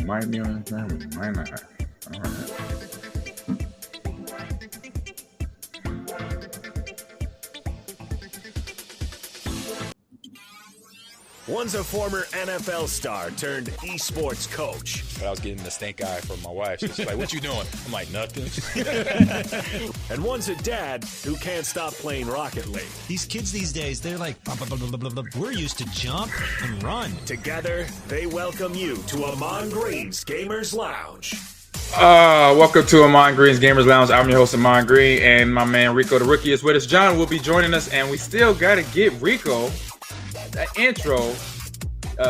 might be on his number, might not. All right. One's a former NFL star turned esports coach. But I was getting the stink eye from my wife. She's like, "What you doing?" I'm like, "Nothing." And one's a dad who can't stop playing Rocket League. These kids these days, they're like, blah, blah, blah, blah, blah, blah. We're used to jump and run. Together, they welcome you to Ahman Green's Gamers Lounge. Welcome to Ahman Green's Gamers Lounge. I'm your host, Ahman Green, and my man Rico the Rookie is with us. John will be joining us, and we still got to get Rico the intro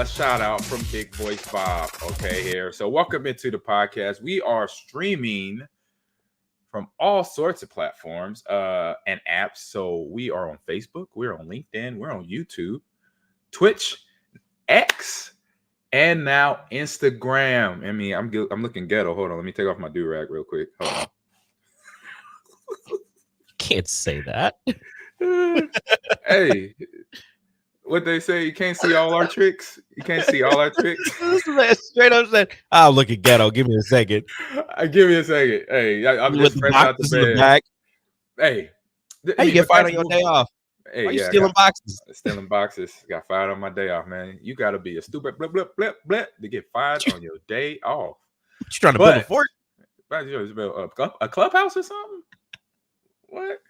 shout out from Big Voice Bob. Okay, here. So welcome into the podcast. We are streaming from all sorts of platforms and apps. So we are on Facebook, we're on LinkedIn, we're on YouTube, Twitch, X, and now Instagram. I mean, I'm looking ghetto. Hold on, let me take off my do-rag real quick. Hold on. Can't say that. Hey, what they say, you can't see all our tricks. You can't see all our tricks. Straight up said, "I'll look at ghetto. Give me a second. Give me a second. Hey, I'm just fresh out the bed. Back. Hey, how you get fired on your day off? Hey, why you stealing boxes? Stealing boxes. Got fired on my day off, man. You got to be a stupid blip, blip, blip, blip to get fired on your day off. What you trying to build a fort? A clubhouse or something? What?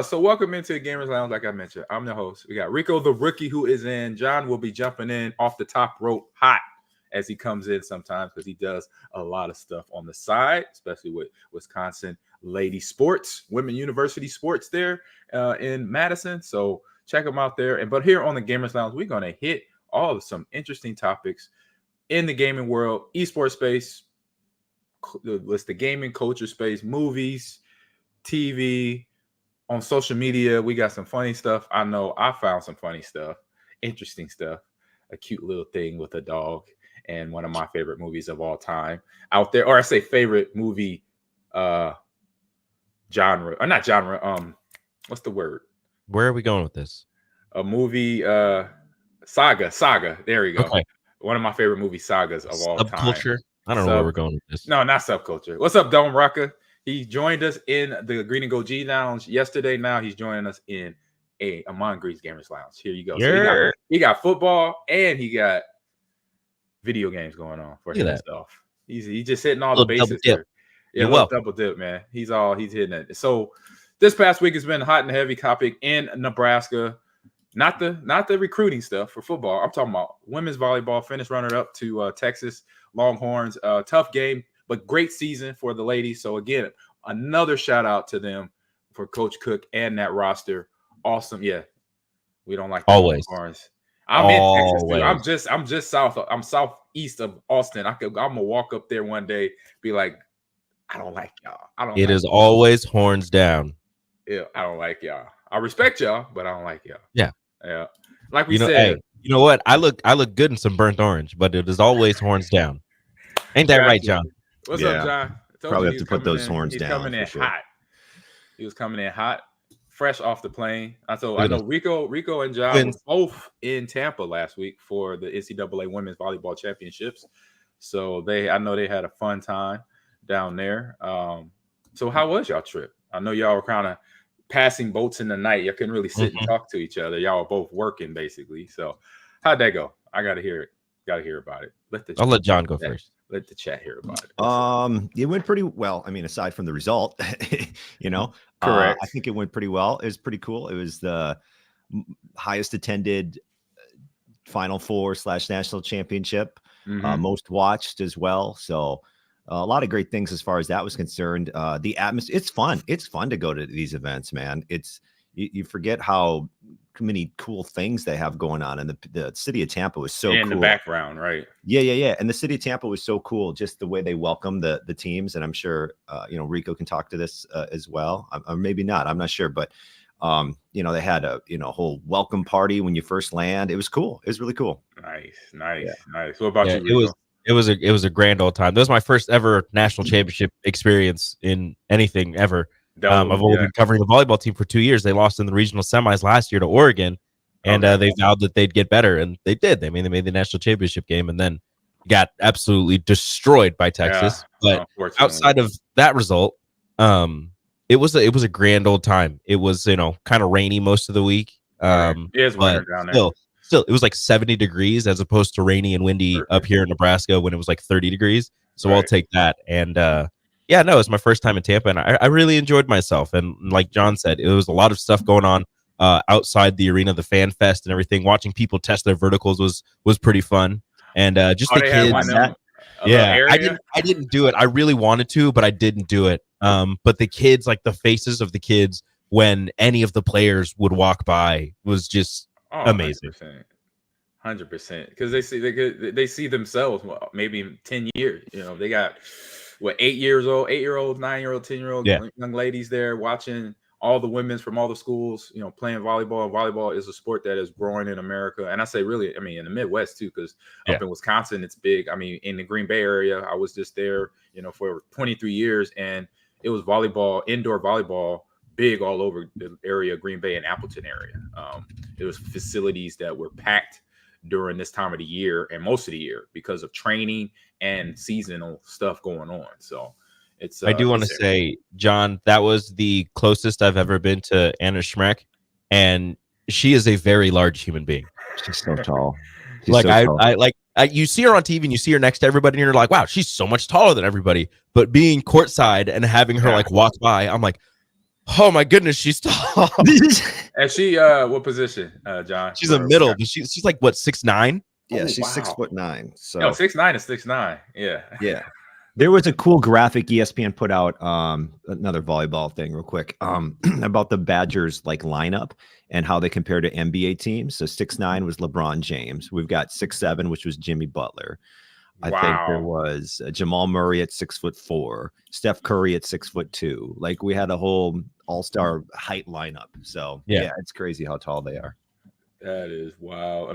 So welcome into the Gamers Lounge. Like I mentioned, I'm the host. We got Rico the Rookie who is in. John will be jumping in off the top rope hot as he comes in sometimes because he does a lot of stuff on the side, especially with Wisconsin Lady Sports, Women University Sports there in Madison. So check them out there. But here on the Gamers Lounge, we're going to hit all of some interesting topics in the gaming world, esports space, what's the gaming culture space, movies, TV. On social media, we got some funny stuff. I know I found some funny stuff, interesting stuff, a cute little thing with a dog, and one of my favorite movies of all time out there. Or I say favorite movie genre, or not genre. What's the word? Where are we going with this? A movie saga. There we go. Okay. One of my favorite movie sagas of all time. Subculture. I don't know where we're going with this. No, not subculture. What's up, Dome Rocker? He joined us in the Green and Gold G Lounge yesterday. Now he's joining us in a Ahman Green's Gamers Lounge. Here you go. So he got football and he got video games going on for himself. He's just hitting all the bases. Yeah, double dip, man. He's hitting it. So this past week has been a hot and heavy topic in Nebraska. Not the recruiting stuff for football. I'm talking about women's volleyball. Finished runner up to Texas Longhorns. Tough game. But great season for the ladies. So, again, another shout out to them for Coach Cook and that roster. Awesome. Yeah. We don't like always. I'm in Texas, too. I'm just south. I'm southeast of Austin. I'm going to walk up there one day, be like, I don't like y'all. It is always horns down. Yeah, I don't like y'all. I respect y'all, but I don't like y'all. Yeah. Yeah. Like we said. Hey, you know what? I look good in some burnt orange, but it is always horns down. Ain't that right, John? What's up, John? Probably have to put those horns down. He's coming in hot. He was coming in hot, fresh off the plane. I know Rico and John were both in Tampa last week for the NCAA Women's Volleyball Championships. So I know they had a fun time down there. So how was y'all trip? I know y'all were kind of passing boats in the night. Y'all couldn't really sit and talk to each other. Y'all were both working basically. So how'd that go? I got to hear it. Got to hear about it. I'll let John go first. Let the chat hear about it. It went pretty well. I mean, aside from the result, correct. I think it went pretty well. It was pretty cool. It was the highest attended Final Four / national championship, most watched as well. So a lot of great things as far as that was concerned. The atmosphere, it's fun. It's fun to go to these events, man. You forget how many cool things they have going on, and the city of Tampa was so cool. In the background, right? Yeah. And the city of Tampa was so cool, just the way they welcome the teams. And I'm sure Rico can talk to this as well, or maybe not. I'm not sure, but they had a whole welcome party when you first land. It was cool. It was really cool. Nice. What about you, Rico? It was a grand old time. That was my first ever national championship experience in anything ever. I've only been covering the volleyball team for 2 years. They lost in the regional semis last year to Oregon, and they vowed that they'd get better, and they did. They made the national championship game, and then got absolutely destroyed by Texas. But outside of that result, it was a grand old time. It was, kind of rainy most of the week. It's winter down there. Still, it was like 70 degrees as opposed to rainy and windy up here in Nebraska when it was like 30 degrees. So I'll take that. And it's my first time in Tampa, and I really enjoyed myself. And like John said, it was a lot of stuff going on outside the arena, the fan fest and everything. Watching people test their verticals was pretty fun. And just the kids. I didn't do it. I really wanted to, but I didn't do it. But the kids, like the faces of the kids when any of the players would walk by was just amazing. 100%, because they see themselves maybe in 10 years. They got 8-year-old, 9-year-old, 10-year-old young ladies there watching all the women's from all the schools, playing volleyball. And volleyball is a sport that is growing in America, and I say really, in the Midwest too, because up in Wisconsin it's big. In the Green Bay area, I was just there, for 23 years, and it was volleyball, indoor volleyball, big all over the area, Green Bay and Appleton area. It was facilities that were packed during this time of the year and most of the year because of training and seasonal stuff going on. So I do want to say, John, that was the closest I've ever been to Anna Schmeck, and she is a very large human being. She's so tall. You see her on TV and you see her next to everybody, and you're like, wow, she's so much taller than everybody. But being courtside and having her walk by, I'm like, oh my goodness, she's tall. And she, what position, John? She's a middle, but she's like what, 6'9"? Yeah, she's 6'9". So 6'9" is 6'9". Yeah. There was a cool graphic ESPN put out, another volleyball thing real quick, about the Badgers lineup and how they compare to NBA teams. So 6'9" was LeBron James. We've got 6'7", which was Jimmy Butler. I think there was Jamal Murray at 6'4", Steph Curry at 6'2". We had a whole all-star height lineup. So yeah, it's crazy how tall they are. That is wow.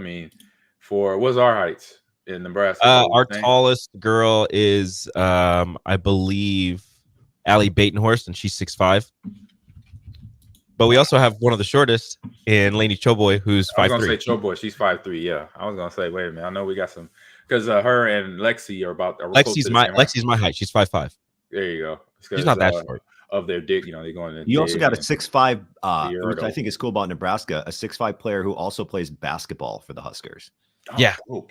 What's our heights in Nebraska? Our tallest girl is, I believe, Allie Batenhorst, and she's 6'5". But we also have one of the shortest in Lainey Choboy, who's 5'3". I was going to say Choboy, she's 5'3". Yeah, I was going to say, wait a minute, I know we got some. Because her and Lexi are about. Lexi's my height. She's 5'5". There you go. She's not that short. Of their dig, they're going. You also got a 6'5", which I think is cool about Nebraska. A 6'5" player who also plays basketball for the Huskers. Cool.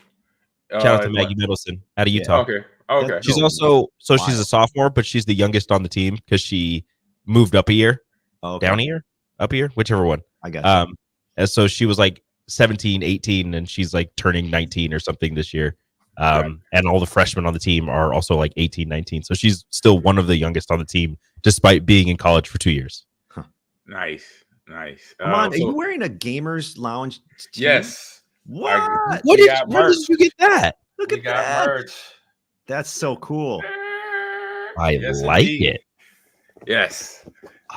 Shout out to Maggie Middleton out of Utah. Okay. She's also she's a sophomore, but she's the youngest on the team because she moved up a year, down a year, up a year, whichever one. I got you. And so she was 17, 18, and she's turning 19 or something this year. And all the freshmen on the team are also 18, 19. So she's still one of the youngest on the team, despite being in college for 2 years. Huh. Nice. Are you wearing a Gamers Lounge tee? Yes. What? Where did you get that? Look at that. Merch. That's so cool. I like it. Yes.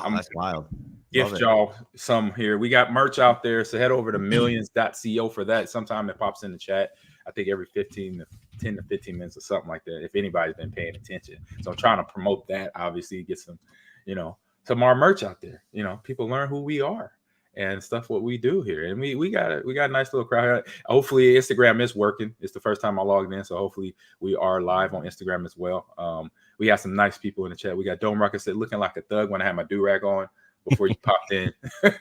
That's wild. Gift y'all some here. We got merch out there, so head over to millions.co for that. Sometime it pops in the chat. I think every 10 to 15 minutes or something like that, if anybody's been paying attention. So I'm trying to promote that, obviously, get some, some more merch out there. People learn who we are and stuff, what we do here. And we got a nice little crowd. Hopefully Instagram is working. It's the first time I logged in, so hopefully we are live on Instagram as well. We got some nice people in the chat. We got Dome Rocket said, looking like a thug when I had my do-rag on. Before you popped in,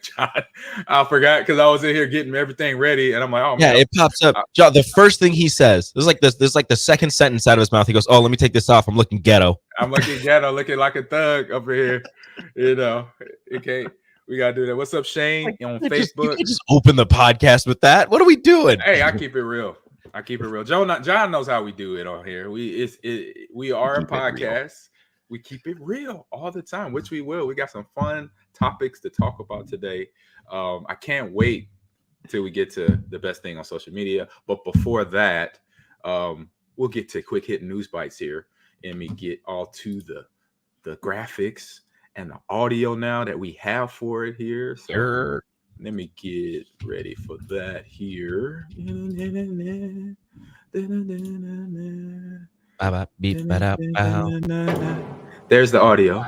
John, I forgot because I was in here getting everything ready, and I'm like, "Oh yeah, it pops up." John, the first thing he says, this is like the second sentence out of his mouth. He goes, "Oh, let me take this off. I'm looking ghetto. Looking like a thug over here." Okay, we gotta do that. What's up, Shane on Facebook? You just open the podcast with that. What are we doing? Hey, I keep it real. John knows how we do it on here. We are a podcast. We keep it real all the time, which we will. We got some fun topics to talk about today. I can't wait till we get to the best thing on social media. But before that, we'll get to quick hitting news bites here, and we get all to the graphics and the audio now that we have for it here. So let me get ready for that here. There's the audio.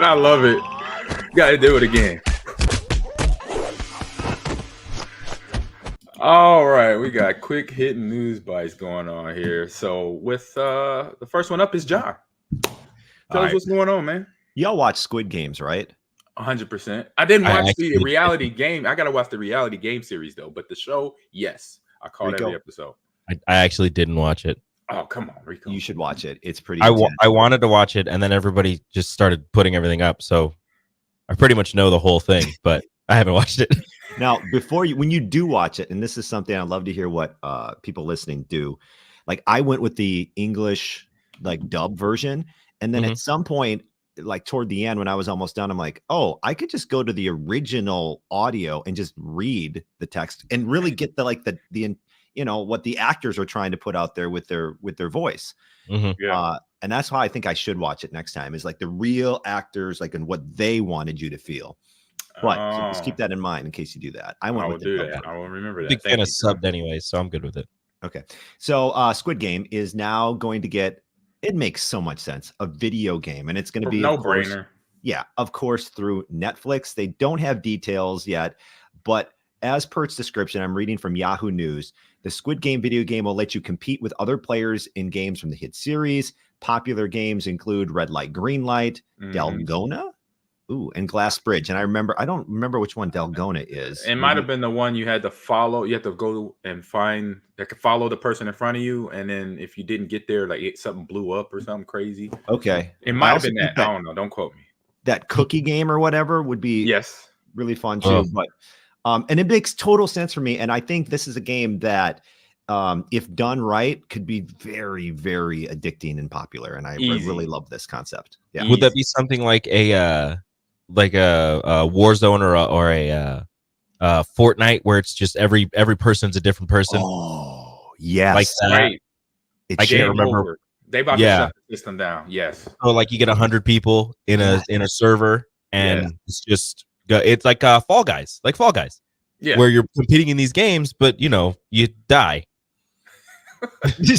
I love it. Got to do it again. All right, we got quick hitting news bites going on here. So with the first one up is John. Tell us what's going on, man. Y'all watch Squid Games, right? 100%. I didn't watch the actually- reality game. I gotta watch the reality game series though, but the show, yes, I caught Rico? every episode. I actually didn't watch it. Oh, come on, Rico. You should watch it. It's pretty. I intense. wanted to watch it, and then everybody just started putting everything up. So I pretty much know the whole thing, but I haven't watched it. Now, when you do watch it, and this is something I'd love to hear what people listening do. Like I went with the English like dub version, and then at some point, like toward the end, when I was almost done, I'm like, oh, I could just go to the original audio and just read the text and really get the you know what the actors are trying to put out there with their voice. Yeah. And that's how I think I should watch it next time, is like the real actors, like, and what they wanted you to feel. But so just keep that in mind in case you do that. I will with do the that. I will remember that. Big fan of subbed anyway, so I'm good with it. Okay. So Squid Game is now going to get, it makes so much sense, a video game. And it's going to be no of course, brainer. yeah, of course, through Netflix. They don't have details yet, but as per its description, I'm reading from Yahoo News, the Squid Game video game will let you compete with other players in games from the hit series. Popular games include Red Light, Green Light, Dalgona, and Glass Bridge. And I don't remember which one Dalgona is. It might have been the one you had to follow. You have to go and find that could follow the person in front of you. And then if you didn't get there, like something blew up or something crazy. Okay. It might have been that. I don't know. Don't quote me. That cookie game or whatever would be really fun too. But and it makes total sense for me. And I think this is a game that if done right, could be very, very addicting and popular. And I really love this concept. Yeah. Would that be something like a Warzone or a Fortnite, where it's just every person's a different person? Oh, yes. Like that. Right. I can't remember. Over. They about to shut the system down. Yes. So like you get 100 people in a server, and it's just it's like Fall Guys, where you're competing in these games, but you know you die.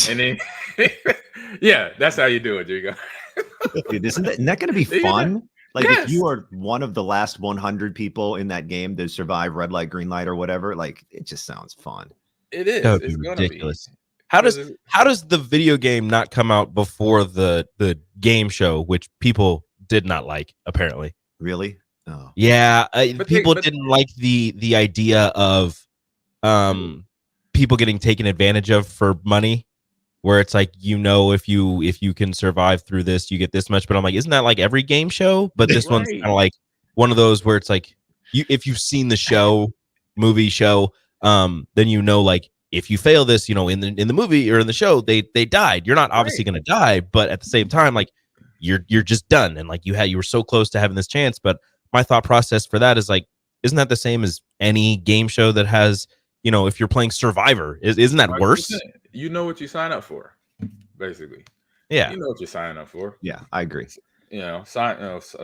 And then that's how you do it. There you go. Dude, isn't that going to be fun? Like if you are one of the last 100 people in that game to survive Red Light, Green Light, or whatever, like it just sounds fun. It is. That would It's be gonna ridiculous. be. How does the video game not come out before the game show, which people did not like, apparently? Really? Oh. Yeah, people didn't like the idea of people getting taken advantage of for money, where it's like, you know, if you can survive through this, you get this much. But I'm like, isn't that like every game show? But this one's kind of like one of those where it's like, if you've seen the movie show, then you know, like if you fail this, you know, in the movie or in the show, they died. You're not obviously going to die, but at the same time, like you're just done. And like you were so close to having this chance. But my thought process for that is like, isn't that the same as any game show that has, you know, if you're playing Survivor, isn't that 100%. Worse? You know what you sign up for, basically. Yeah, you know what you're signing up for. Yeah, I agree. You know, was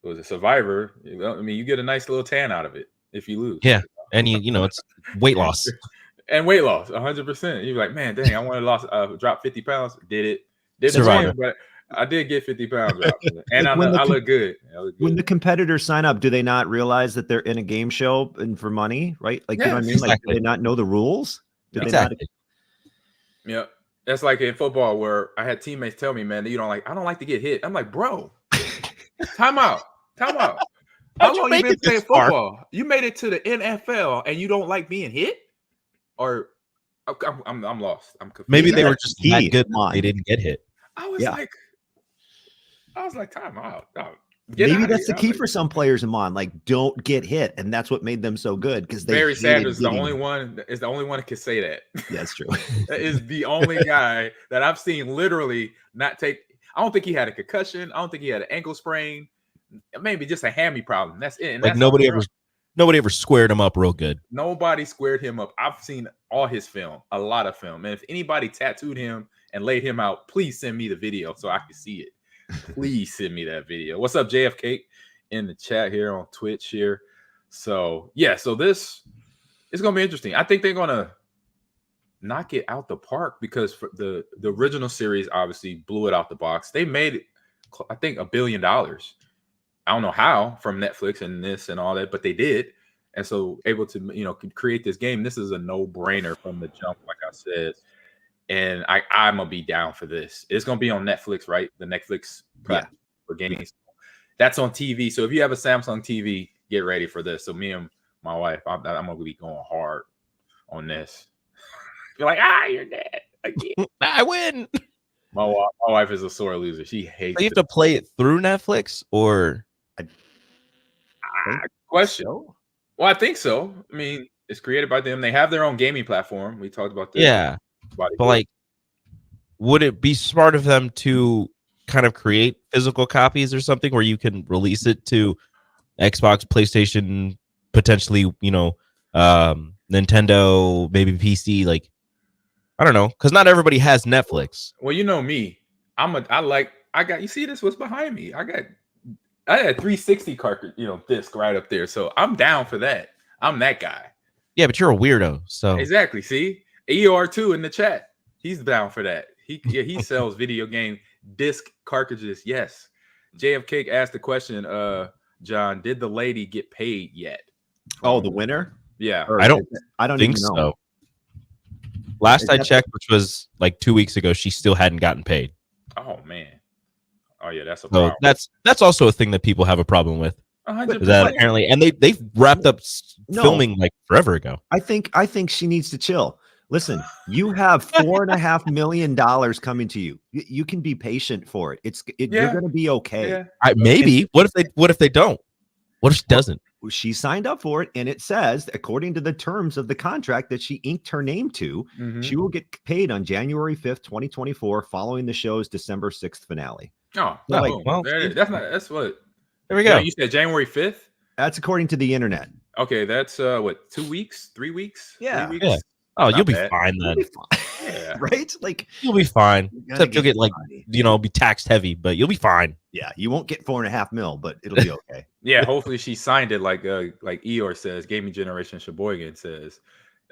a Survivor. I mean, you get a nice little tan out of it if you lose. Yeah, and you know it's weight loss and weight loss, 100%. You're like, man, dang, I want to drop 50 pounds. Did it? Didn't Survivor. win, but I did get 50 pounds dropped. And I look good. When the competitors sign up, do they not realize that they're in a game show and for money, right? Like, you know what I mean? Like, do they not know the rules? Yeah. That's like in football where I had teammates tell me, man, I don't like to get hit. I'm like, bro, time out. How long you been playing football? You made it to the NFL and you don't like being hit? Or I'm lost. I'm confused. Maybe they were just that good. They didn't get hit. I was like, time out. Maybe that's the key for some players in Mon. Like, don't get hit, and that's what made them so good. Because Barry Sanders is the only one that can say that. Yeah, that's true. That is the only guy that I've seen literally not take. I don't think he had a concussion. I don't think he had an ankle sprain. Maybe just a hammy problem. That's it. And like that's nobody ever squared him up real good. Nobody squared him up. I've seen all his film, a lot of film. And if anybody tattooed him and laid him out, please send me the video so I can see it. Please send me that video. What's up, JFK, in the chat here on Twitch here. So this is gonna be interesting. I think they're gonna knock it out the park because for the original series obviously blew it out the box. They made it, I think, $1 billion. I don't know how from Netflix and this and all that, but they did. And so able to, create this game. This is a no-brainer from the jump, like I said. And I'm going to be down for this. It's going to be on Netflix, right? The Netflix platform for games. That's on TV. So if you have a Samsung TV, get ready for this. So me and my wife, I'm going to be going hard on this. You're like, you're dead. I win. My wife is a sore loser. She hates So you have to play it through Netflix or question. Well, I think so. I mean, it's created by them. They have their own gaming platform. We talked about this. Yeah. But like, would it be smart of them to kind of create physical copies or something where you can release it to Xbox, PlayStation, potentially, Nintendo, maybe PC? Like, I don't know, because not everybody has Netflix. Well, you know me. You see this? What's behind me? I had 360 cartridge, disc right up there. So I'm down for that. I'm that guy. Yeah, but you're a weirdo. So exactly. See, ER2 in the chat. He's down for that. He sells video game disc cartridges. Yes. JFK asked the question, John, did the lady get paid yet? Oh, the winner? Yeah. I don't think even know. so. Last I checked, which was like 2 weeks ago, she still hadn't gotten paid. Oh man. Oh yeah, that's a problem. That's also a thing that people have a problem with. 100%. That apparently, and they've wrapped up filming like forever ago. I think she needs to chill. Listen, you have $4.5 million coming to you. You can be patient for it. You're going to be okay. Yeah. Maybe. What if they don't? What if she doesn't? She signed up for it, and it says, according to the terms of the contract that she inked her name to, she will get paid on January 5th, 2024, following the show's December 6th finale. Oh, well, that's what. There we go. You said January 5th? That's according to the internet. Okay, that's 2 weeks, 3 weeks? Yeah. 3 weeks? Yeah. Oh, you'll be bad. fine then. Yeah. Right? Like, you'll be fine. Except you'll get be taxed heavy, but you'll be fine. Yeah, you won't get $4.5 million, but it'll be okay. Yeah, hopefully she signed it like Eeyore says, Gaming Generation Sheboygan says.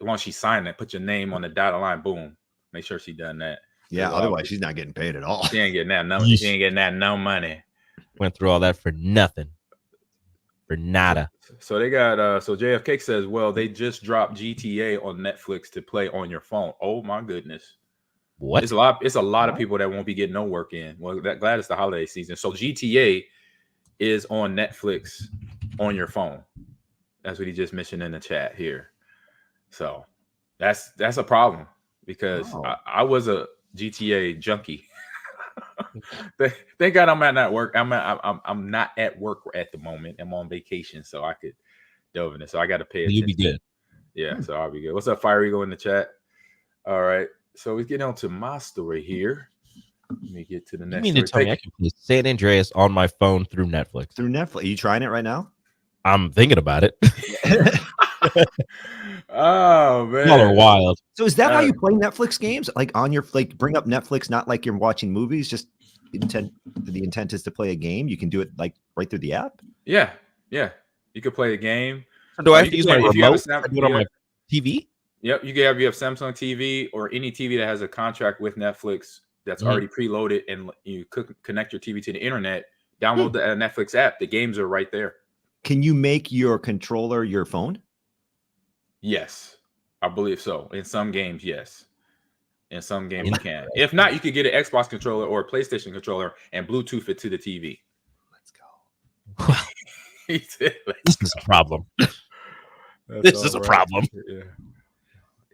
Once she signed it, put your name on the dotted line, boom. Make sure she done that. Yeah, otherwise she's not getting paid at all. She ain't getting that no. She ain't getting that no money. Went through all that for nothing. For nada. So they got so JFK says, well, they just dropped GTA on Netflix to play on your phone. Oh my goodness. What? It's a lot of people that won't be getting no work in. Well, glad it's the holiday season. So GTA is on Netflix on your phone. That's what he just mentioned in the chat here. So that's a problem because I was a GTA junkie. Thank God I'm not work. I'm not at work at the moment. I'm on vacation, so I could delve in it. So I got to pay attention. You'll be good. Yeah, so I'll be good. What's up, Fire Eagle in the chat? All right, so we get on to my story here. Let me get to the next. You mean to tell me I can play San Andreas on my phone through Netflix? Through Netflix? Are you trying it right now? I'm thinking about it. Oh man, y'all are wild. So is that how you play Netflix games? Like on your bring up Netflix, not like you're watching movies. Just the intent is to play a game. You can do it like right through the app. Yeah. You could play a game. So do I have to use my remote? I do it on my TV. Yep, you have Samsung TV or any TV that has a contract with Netflix that's already preloaded, and you could connect your TV to the internet. Download the Netflix app. The games are right there. Can you make your controller your phone? Yes, I believe so. In some games, yes. In some games, you can. If not, you could get an Xbox controller or a PlayStation controller and Bluetooth it to the TV. Let's go. This is a problem. This is a problem. Yeah.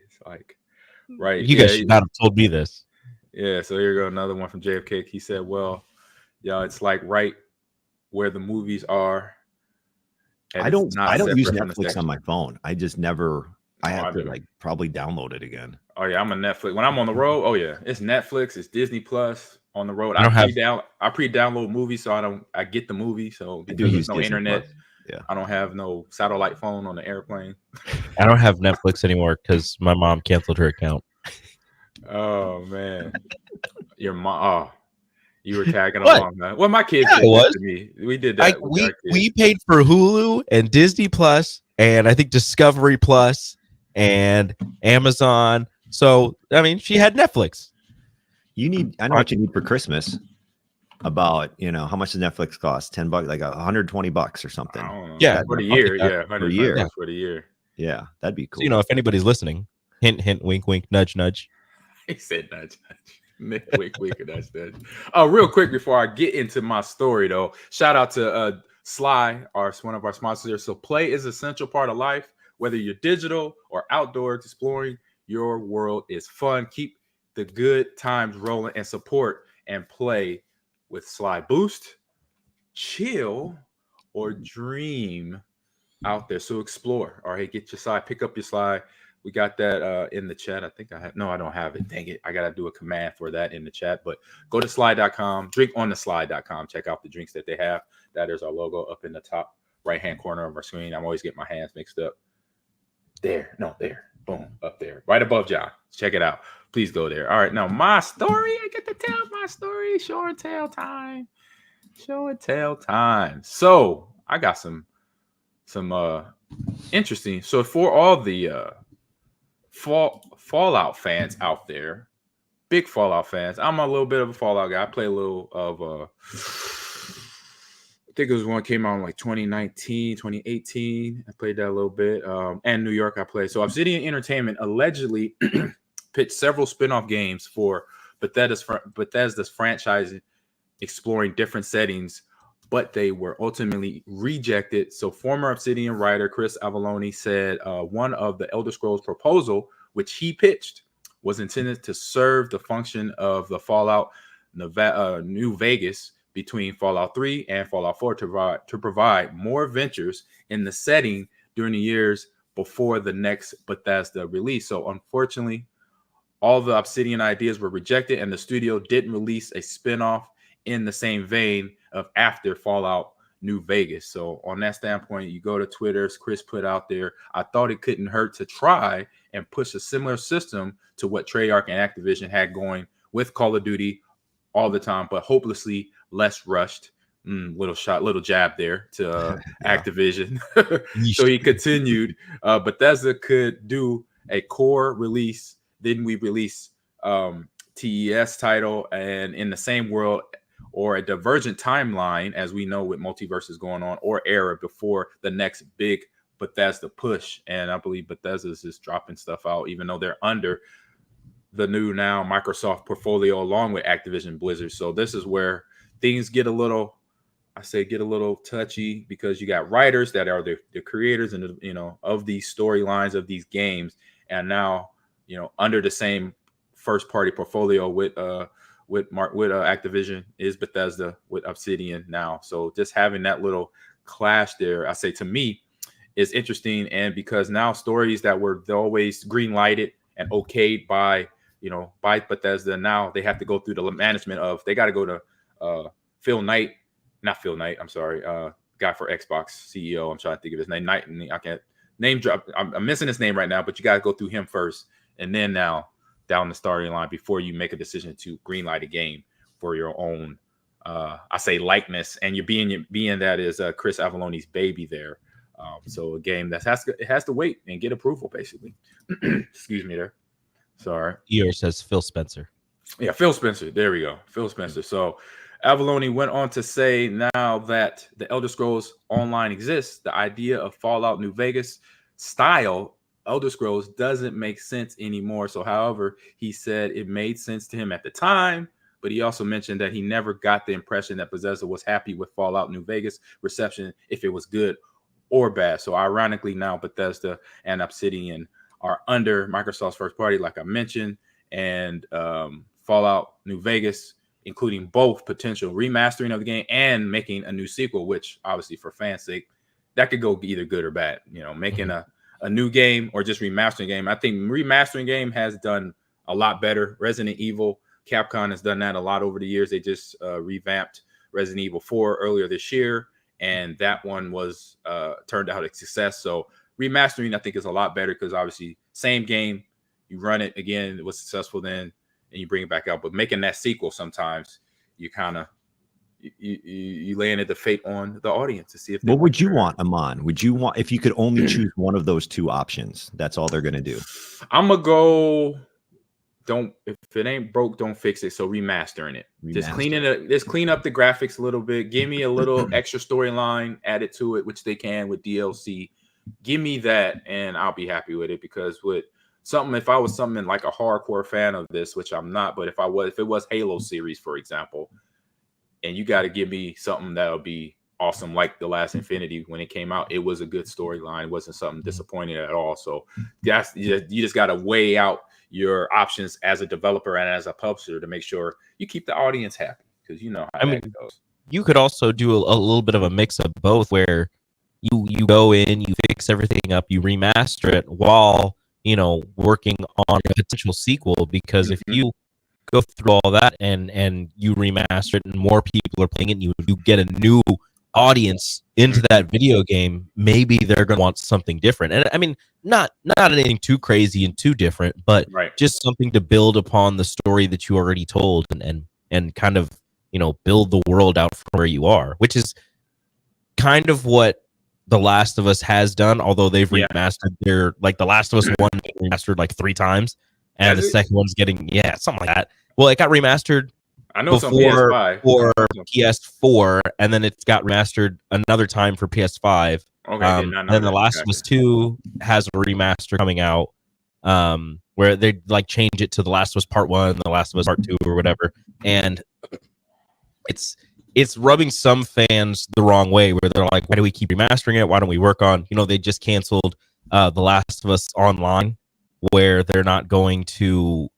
It's like, right. You guys should not have told me this. Yeah, so here you go. Another one from JFK. He said, well, it's like right where the movies are. I don't use Netflix on my phone. I just never. I have to probably download it again. Oh yeah, I'm a Netflix. When I'm on the road, oh yeah, it's Netflix, it's Disney Plus on the road. I pre-download movies, so I get the movie. So because there's no internet, I don't have no satellite phone on the airplane. I don't have Netflix anymore because my mom canceled her account. Oh man, your mom. Oh, you were tagging along, man. Well, my kids did was. To me. We did that. We paid for Hulu and Disney Plus, and I think Discovery Plus and Amazon. So I mean, she had Netflix. I know what you need for Christmas. about, how much does Netflix cost? $10, like $120 or something. I don't know. Yeah, for the I'll year. take that. Yeah, For a year. $100 for the year. Yeah, that'd be cool. So, if anybody's listening, hint, hint, wink, wink, nudge, nudge. He said nudge, nudge. Wink, wink, nudge, nudge. Real quick before I get into my story, though, shout out to Sly, one of our sponsors here. So play is an essential part of life. Whether you're digital or outdoors, exploring your world is fun. Keep the good times rolling and support and play with Sly. Boost, chill, or dream out there. So explore. All right, get your slide, pick up your slide. We got that in the chat. I think I have. No, I don't have it. Dang it. I got to do a command for that in the chat. But go to slide.com, drinkontheslide.com. Check out the drinks that they have. That is our logo up in the top right-hand corner of our screen. I'm always getting my hands mixed up. There. No, there. Boom. Up there. Right above John. Check it out. Please go there. All right. Now, my story. I get to tell my story. Show and tell time. Show and tell time. So, I got some interesting. So, for all the Fallout fans out there, big Fallout fans. I'm a little bit of a Fallout guy. I play a little of I think it was one came out in like 2019, 2018. I played that a little bit. And New York I played. So Obsidian Entertainment allegedly pitched several spin-off games for Bethesda's franchise, exploring different settings, but they were ultimately rejected. So former Obsidian writer Chris Avellone said one of the Elder Scrolls proposal, which he pitched, was intended to serve the function of the Fallout New Vegas between Fallout 3 and Fallout 4 to provide more adventures in the setting during the years before the next Bethesda release. So unfortunately, all the Obsidian ideas were rejected, and the studio didn't release a spin-off in the same vein of after Fallout New Vegas. So on that standpoint, you go to Twitter, Chris put out there, I thought it couldn't hurt to try and push a similar system to what Treyarch and Activision had going with Call of Duty all the time, but hopelessly less rushed. Little jab there to Activision. So he continued, Bethesda could do a core release, then we release TES title, and in the same world, or a divergent timeline, as we know with multiverses going on, or era before the next big Bethesda push. And I believe Bethesda is just dropping stuff out, even though they're under the new now Microsoft portfolio along with Activision Blizzard. So this is where things get a little touchy, because you got writers that are the creators and of these storylines of these games, and now under the same first party portfolio with Activision is Bethesda with Obsidian now. So just having that little clash there, I say, to me, is interesting. And because now stories that were always green lighted and okayed by Bethesda, now they have to go through the management of, they got to go to guy for Xbox CEO. I'm trying to think of his name. I can't name drop. I'm missing his name right now, but you got to go through him first, and then now down the starting line before you make a decision to greenlight a game for your own, I say, likeness, and you're being that is Chris Avallone's baby there. So a game that has to wait and get approval, basically. Excuse me there. Sorry. Eeyore says Phil Spencer. Yeah, Phil Spencer. There we go. Phil Spencer. So Avellone went on to say, now that the Elder Scrolls Online exists, the idea of Fallout New Vegas style Elder Scrolls doesn't make sense anymore. So, however, he said it made sense to him at the time, but he also mentioned that he never got the impression that Bethesda was happy with Fallout New Vegas reception, if it was good or bad. So, ironically, now Bethesda and Obsidian are under Microsoft's first party, like I mentioned, and Fallout New Vegas, including both potential remastering of the game and making a new sequel, which obviously for fans' sake, that could go either good or bad. Making a new game or just remastering a game. I think remastering game has done a lot better. Resident Evil, Capcom has done that a lot over the years. They just revamped Resident Evil 4 earlier this year, and that one was turned out a success. So remastering, I think, is a lot better, because obviously same game, you run it again, it was successful then, and you bring it back out. But making that sequel, sometimes you kind of you laying it the fate on the audience to see if. What would you want, Ahman? Would you want, if you could only choose one of those two options? That's all they're going to do. I'm gonna go don't, if it ain't broke, don't fix it. So remastering it, just Remaster. just clean up the graphics a little bit. Give me a little extra storyline added to it, which they can with DLC. Give me that, and I'll be happy with it. Because with something, if I was something like a hardcore fan of this, which I'm not, but if it was Halo series, for example, and you got to give me something that'll be awesome, like The Last Infinity when it came out. It was a good storyline. It wasn't something disappointing at all. So you just got to weigh out your options as a developer and as a publisher to make sure you keep the audience happy, because you know how that goes. You could also do a little bit of a mix of both, where you go in, you fix everything up, you remaster it while, you know, working on a potential sequel. Because if you go through all that and you remaster it and more people are playing it, and you get a new audience into that video game, maybe they're going to want something different. And I mean, not anything too crazy and too different, but just something to build upon the story that you already told, and kind of, you know, build the world out from where you are, which is kind of what The Last of Us has done, although they've remastered their, like, The Last of Us 1 remastered like 3 times, and the second one's getting, something like that. Well, it got remastered I know some PS5 or PS4, and then it got remastered another time for PS5. Okay, and then The Last of Us 2 has a remaster coming out, where they like change it to The Last of Us Part 1, The Last of Us Part 2, or whatever. And it's rubbing some fans the wrong way, where they're like, why do we keep remastering it? Why don't we work on, you know, they just canceled The Last of Us Online, where they're not going to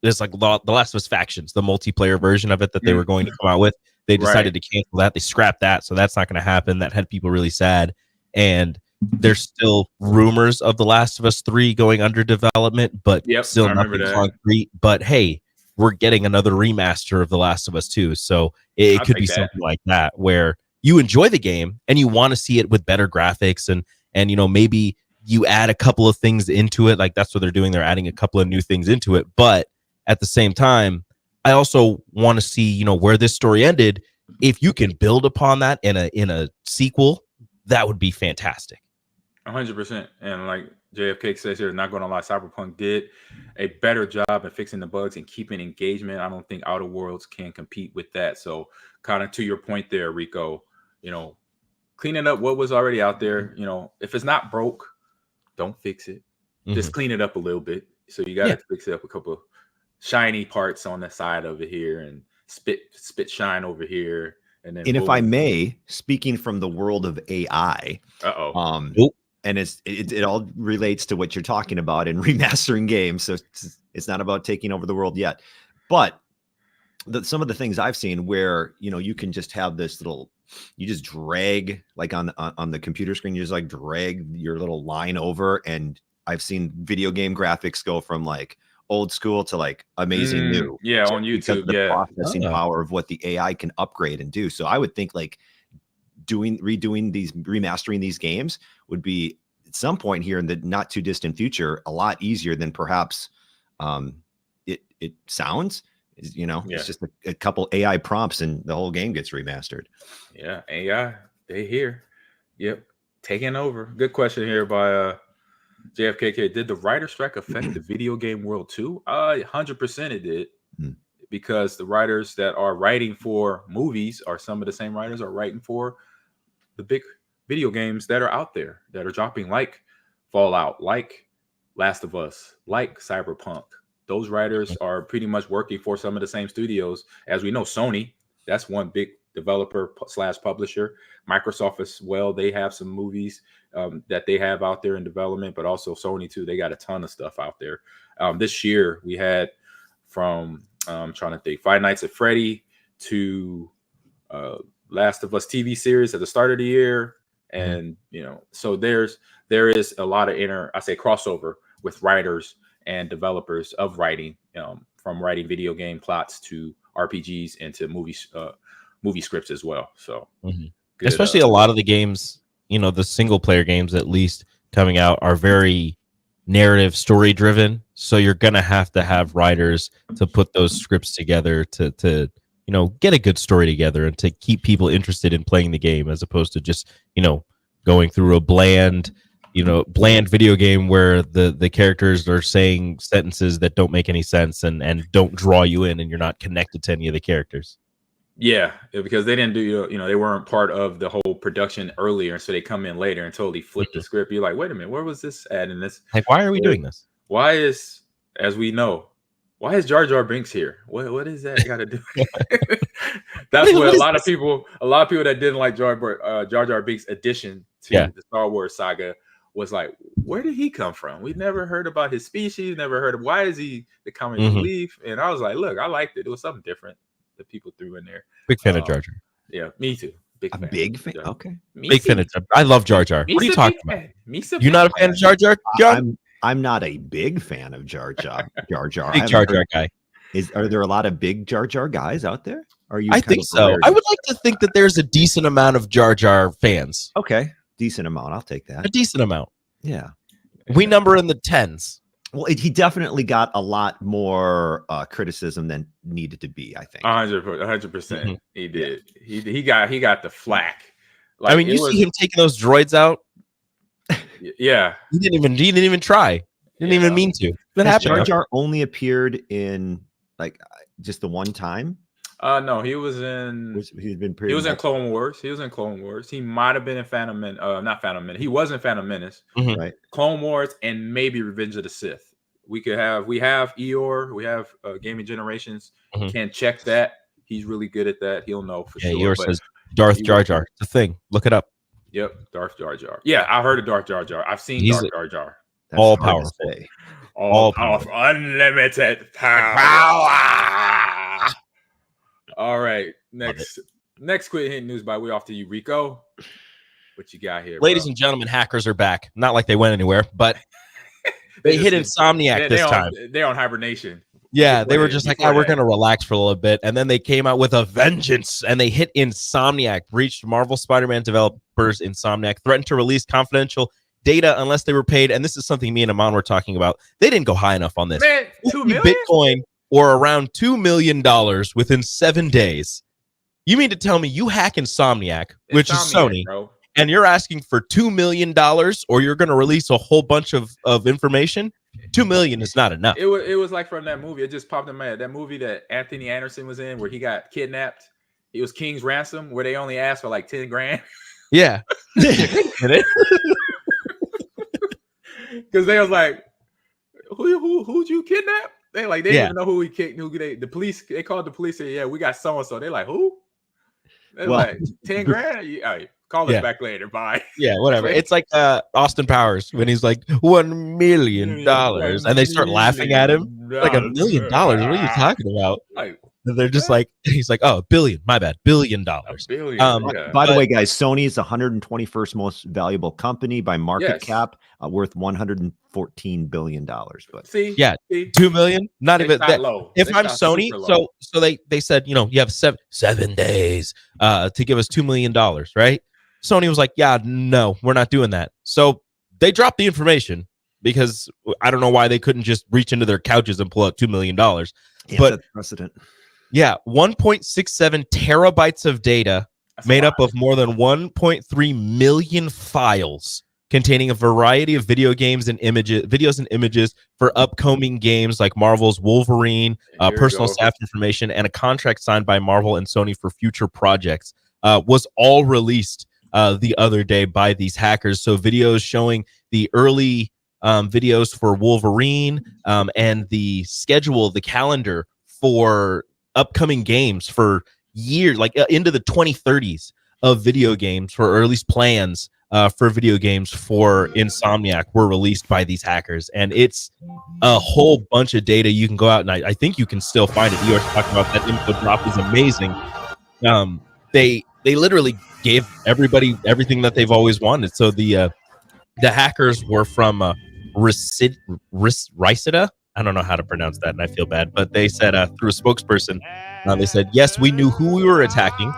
there's like the Last of Us Factions, the multiplayer version of it that they were going to come out with. They decided to cancel that. They scrapped that, so that's not going to happen. That had people really sad. And there's still rumors of The Last of Us 3 going under development, but still nothing concrete. But hey, we're getting another remaster of The Last of Us 2, so it could be something like that, where you enjoy the game and you want to see it with better graphics, and you know, maybe you add a couple of things into it. Like that's what they're doing. They're adding a couple of new things into it, but at the same time, I also want to see, you know, where this story ended. If you can build upon that in a sequel, that would be fantastic. 100%. And like JFK says here, not going to lie, Cyberpunk did a better job at fixing the bugs and keeping engagement. I don't think Outer Worlds can compete with that. So kind of to your point there, Rico, you know, cleaning up what was already out there. You know, if it's not broke, don't fix it. Just clean it up a little bit. So you got to fix it up a couple of shiny parts on the side over here, and spit shine over here, and then. And if I may, speaking from the world of AI, and it all relates to what you're talking about in remastering games. So it's not about taking over the world yet, but some of the things I've seen where, you know, you can just have this little, you just drag like on the computer screen, you just like drag your little line over, and I've seen video game graphics go from like old school to like amazing new. On YouTube. The processing power of what the AI can upgrade and do. So I would think like remastering these games would be at some point here in the not too distant future a lot easier than perhaps it sounds. You know, it's just a couple AI prompts and the whole game gets remastered. Yeah, AI, they here. Yep, taking over. Good question here by JFKK. Did the writer strike affect the video game world too? 100% it did, because the writers that are writing for movies are some of the same writers are writing for the big video games that are out there that are dropping, like Fallout, like Last of Us, like Cyberpunk. Those writers are pretty much working for some of the same studios. As we know, Sony, that's one big developer / publisher. Microsoft as well, they have some movies that they have out there in development, but also Sony too. They got a ton of stuff out there. This year we had from I'm trying to think, Five Nights at Freddy to Last of Us TV series at the start of the year, and you know, so there is a lot of crossover with writers and developers of writing, from writing video game plots to RPGs and to movie scripts as well. So good, especially a lot of the games, you know, the single player games at least coming out are very narrative story driven. So you're going to have writers to put those scripts together to, you know, get a good story together and to keep people interested in playing the game, as opposed to just, you know, going through a bland, bland video game where the characters are saying sentences that don't make any sense and don't draw you in, and you're not connected to any of the characters. Yeah, because they didn't do, they weren't part of the whole production earlier, so they come in later and totally flip the script. You're like, wait a minute, where was this at? And this, like, why are we doing this? Why is, as we know, why is Jar Jar Binks here? What is that got to do? That's what a lot of people that didn't like Jar Jar Binks' addition to the Star Wars saga was like, where did he come from? We never heard about his species, never heard of why is he the comic relief? And I was like, look, I liked it. It was something different that people threw in there. Big fan of Jar Jar. Yeah, me too. Big fan. Okay. Big fan of Jar Jar. I love Jar Jar. What are you talking about? You're not a fan of Jar Jar, John? I'm not a big fan of Jar Jar. Big Jar Jar guy. Are there a lot of big Jar Jar guys out there? I think so. I would like to think that there's a decent amount of Jar Jar fans. Okay, decent amount. I'll take that. A decent amount. Yeah. We number in the tens. Well, he definitely got a lot more criticism than needed to be, I think. 100%. He did. He got the flack. Like, I mean, you see him taking those droids out. Yeah. He didn't even try. Didn't even mean to. That happened. Jar Jar only appeared in like just the one time. No, he was in. He was in Clone Wars. He might have been in Phantom Menace. Not Phantom Menace. He was in Phantom Menace. Right. Clone Wars and maybe Revenge of the Sith. We have Eeyore. We have Gaming Generations. Can check that. He's really good at that. He'll know for sure. Eeyore says Darth Jar Jar. It's a thing. Look it up. Yep, Darth Jar Jar. Yeah, I heard of Darth Jar Jar. I've seen Darth Jar Jar. All powerful. All powerful. Unlimited power. All right. Next quick Hitting News Byte. We off to you, Rico. What you got here, ladies and gentlemen? Hackers are back. Not like they went anywhere, but they hit Insomniac this time. They're on hibernation. Yeah, they were just like, we're going to relax for a little bit. And then they came out with a vengeance and they hit Insomniac, breached Marvel Spider-Man developers. Insomniac threatened to release confidential data unless they were paid. And this is something me and Ahman were talking about. They didn't go high enough on this. Man, $2 million? Bitcoin or around $2 million within 7 days. You mean to tell me you hack Insomniac, which is Sony, bro, and you're asking for $2 million or you're going to release a whole bunch of information? $2 million is not enough. It was like from that movie. It just popped in my head. That movie that Anthony Anderson was in where he got kidnapped. It was King's Ransom, where they only asked for like 10 grand. Yeah. Because they was like, who'd you kidnap? They didn't even know who he kicked. The police, they called the police. Said, yeah, we got so-and-so. They're like, who? They're like, 10 grand? Yeah, all right, call us back later. Bye. Yeah, whatever. It's like Austin Powers when he's like, $1 million. And they start laughing at him. Like $1 million. What are you talking about? They're just like, he's like, oh, $1 billion. My bad. $1 billion. By the way, guys, Sony is the 121st most valuable company by market cap, worth $114 billion. But see, $2 million. Not even that. Low. If I'm Sony, so they said, you have 7 days to give us $2 million, right? Sony was like, yeah, no, we're not doing that. So they dropped the information because I don't know why they couldn't just reach into their couches and pull out $2 million. But that's precedent. Yeah, 1.67 terabytes of data made up of more than 1.3 million files containing a variety of videos and images for upcoming games like Marvel's Wolverine, personal staff information, and a contract signed by Marvel and Sony for future projects was all released the other day by these hackers. So videos showing the early videos for Wolverine and the schedule, the calendar for upcoming games for years, like into the 2030s of video games, or at least plans for video games for Insomniac were released by these hackers. And it's a whole bunch of data. You can go out and I think you can still find it. You were talking about that info drop is amazing. They literally gave everybody everything that they've always wanted. So the hackers were from Rysida. I don't know how to pronounce that, and I feel bad. But they said through a spokesperson, they said, yes, we knew who we were attacking.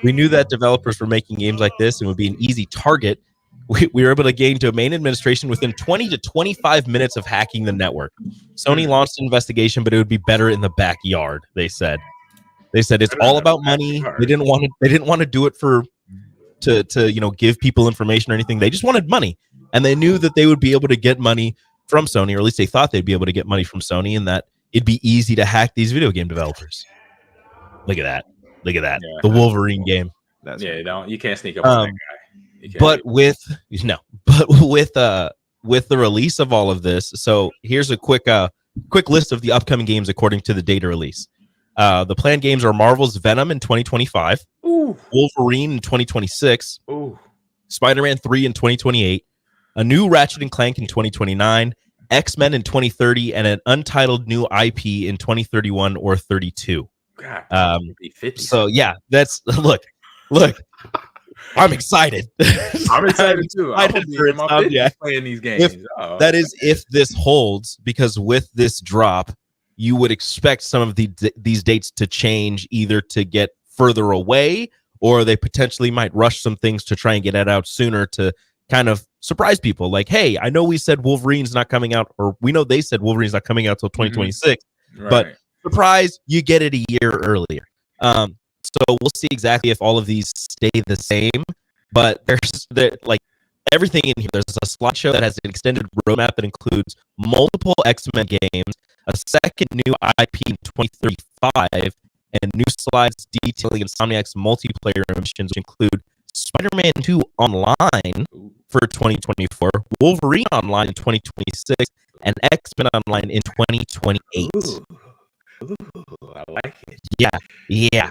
We knew that developers were making games like this and would be an easy target. We were able to gain domain administration within 20 to 25 minutes of hacking the network. Sony launched an investigation, but it would be better in the backyard, they said. They said it's all about money. They didn't want to do it to give people information or anything. They just wanted money. and they knew that they would be able to get money from Sony, or at least they thought they'd be able to get money from Sony, and that it'd be easy to hack these video game developers. Look at that. Look at that. Yeah. The Wolverine game. That's you can't sneak up on that guy. But with the release of all of this, so here's a quick list of the upcoming games according to the data release. The planned games are Marvel's Venom in 2025, Wolverine in 2026, Spider-Man 3 in 2028, a new Ratchet and Clank in 2029, X-Men in 2030, and an untitled new IP in 2031 or 32. God, 50. So yeah, that's look. I'm excited. I'm excited too. I'm gonna be in my 50s playing these games. That is, if this holds, because with this drop, you would expect some of these dates to change, either to get further away, or they potentially might rush some things to try and get it out sooner to kind of surprise people. Like, hey, I know we said Wolverine's not coming out, or we know they said Wolverine's not coming out till 2026, but surprise, you get it a year earlier. So we'll see exactly if all of these stay the same, but there's like everything in here. There's a slideshow that has an extended roadmap that includes multiple X-Men games, a second new IP in 2035, and new slides detailing Insomniac's multiplayer missions, which include Spider-Man 2 Online for 2024, Wolverine Online in 2026, and X-Men Online in 2028. Ooh, I like it. Yeah.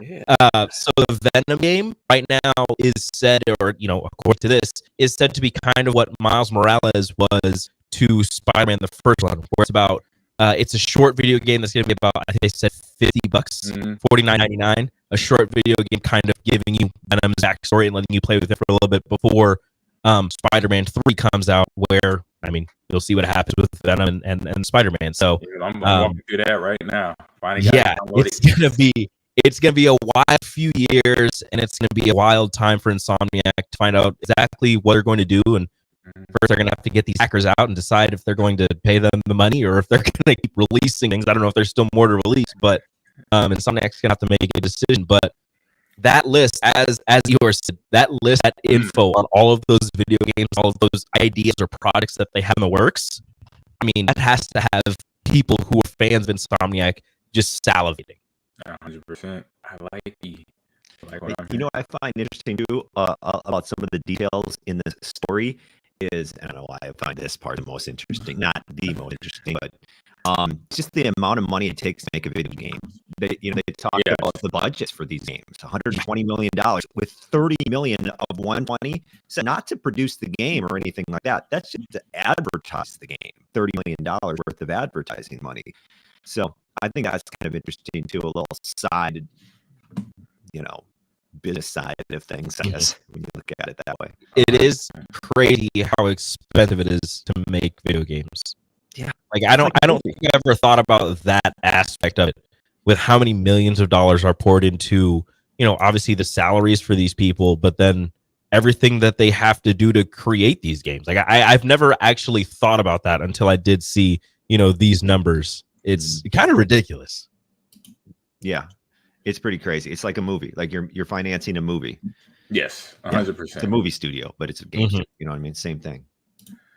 So the Venom game right now is said, or according to this, is said to be kind of what Miles Morales was to Spider-Man the first one, where it's about it's a short video game that's going to be about, I think they said $50, $49.99, a short video game kind of giving you Venom's backstory and letting you play with it for a little bit before Spider-Man 3 comes out, where you'll see what happens with Venom and Spider-Man. So I'm walking through that right now. It's gonna be a wild few years, and it's gonna be a wild time for Insomniac to find out exactly what they're going to do. And first, they're gonna have to get these hackers out and decide if they're going to pay them the money or if they're gonna keep releasing things. I don't know if there's still more to release, but Insomniac's gonna have to make a decision. But that list, as yours said, that info on all of those video games, all of those ideas or products that they have in the works, that has to have people who are fans of Insomniac just salivating. 100%. I like I find interesting too about some of the details in the story is, I don't know why I find this part the most interesting, not the most interesting, but just the amount of money it takes to make a video game. They talk about the budgets for these games, $120 million, with $30 million of 120. So not to produce the game or anything like that. That's just to advertise the game. $30 million worth of advertising money. So I think that's kind of interesting too, a little side, business side of things, I guess, when you look at it that way. It is crazy how expensive it is to make video games. Yeah. Like I don't think I ever thought about that aspect of it, with how many millions of dollars are poured into, obviously the salaries for these people, but then everything that they have to do to create these games. Like I've never actually thought about that until I did see, these numbers. It's kind of ridiculous. Yeah. It's pretty crazy. It's like a movie. Like you're financing a movie. Yes, 100%. It's a movie studio, but it's a game. You know what I mean? Same thing.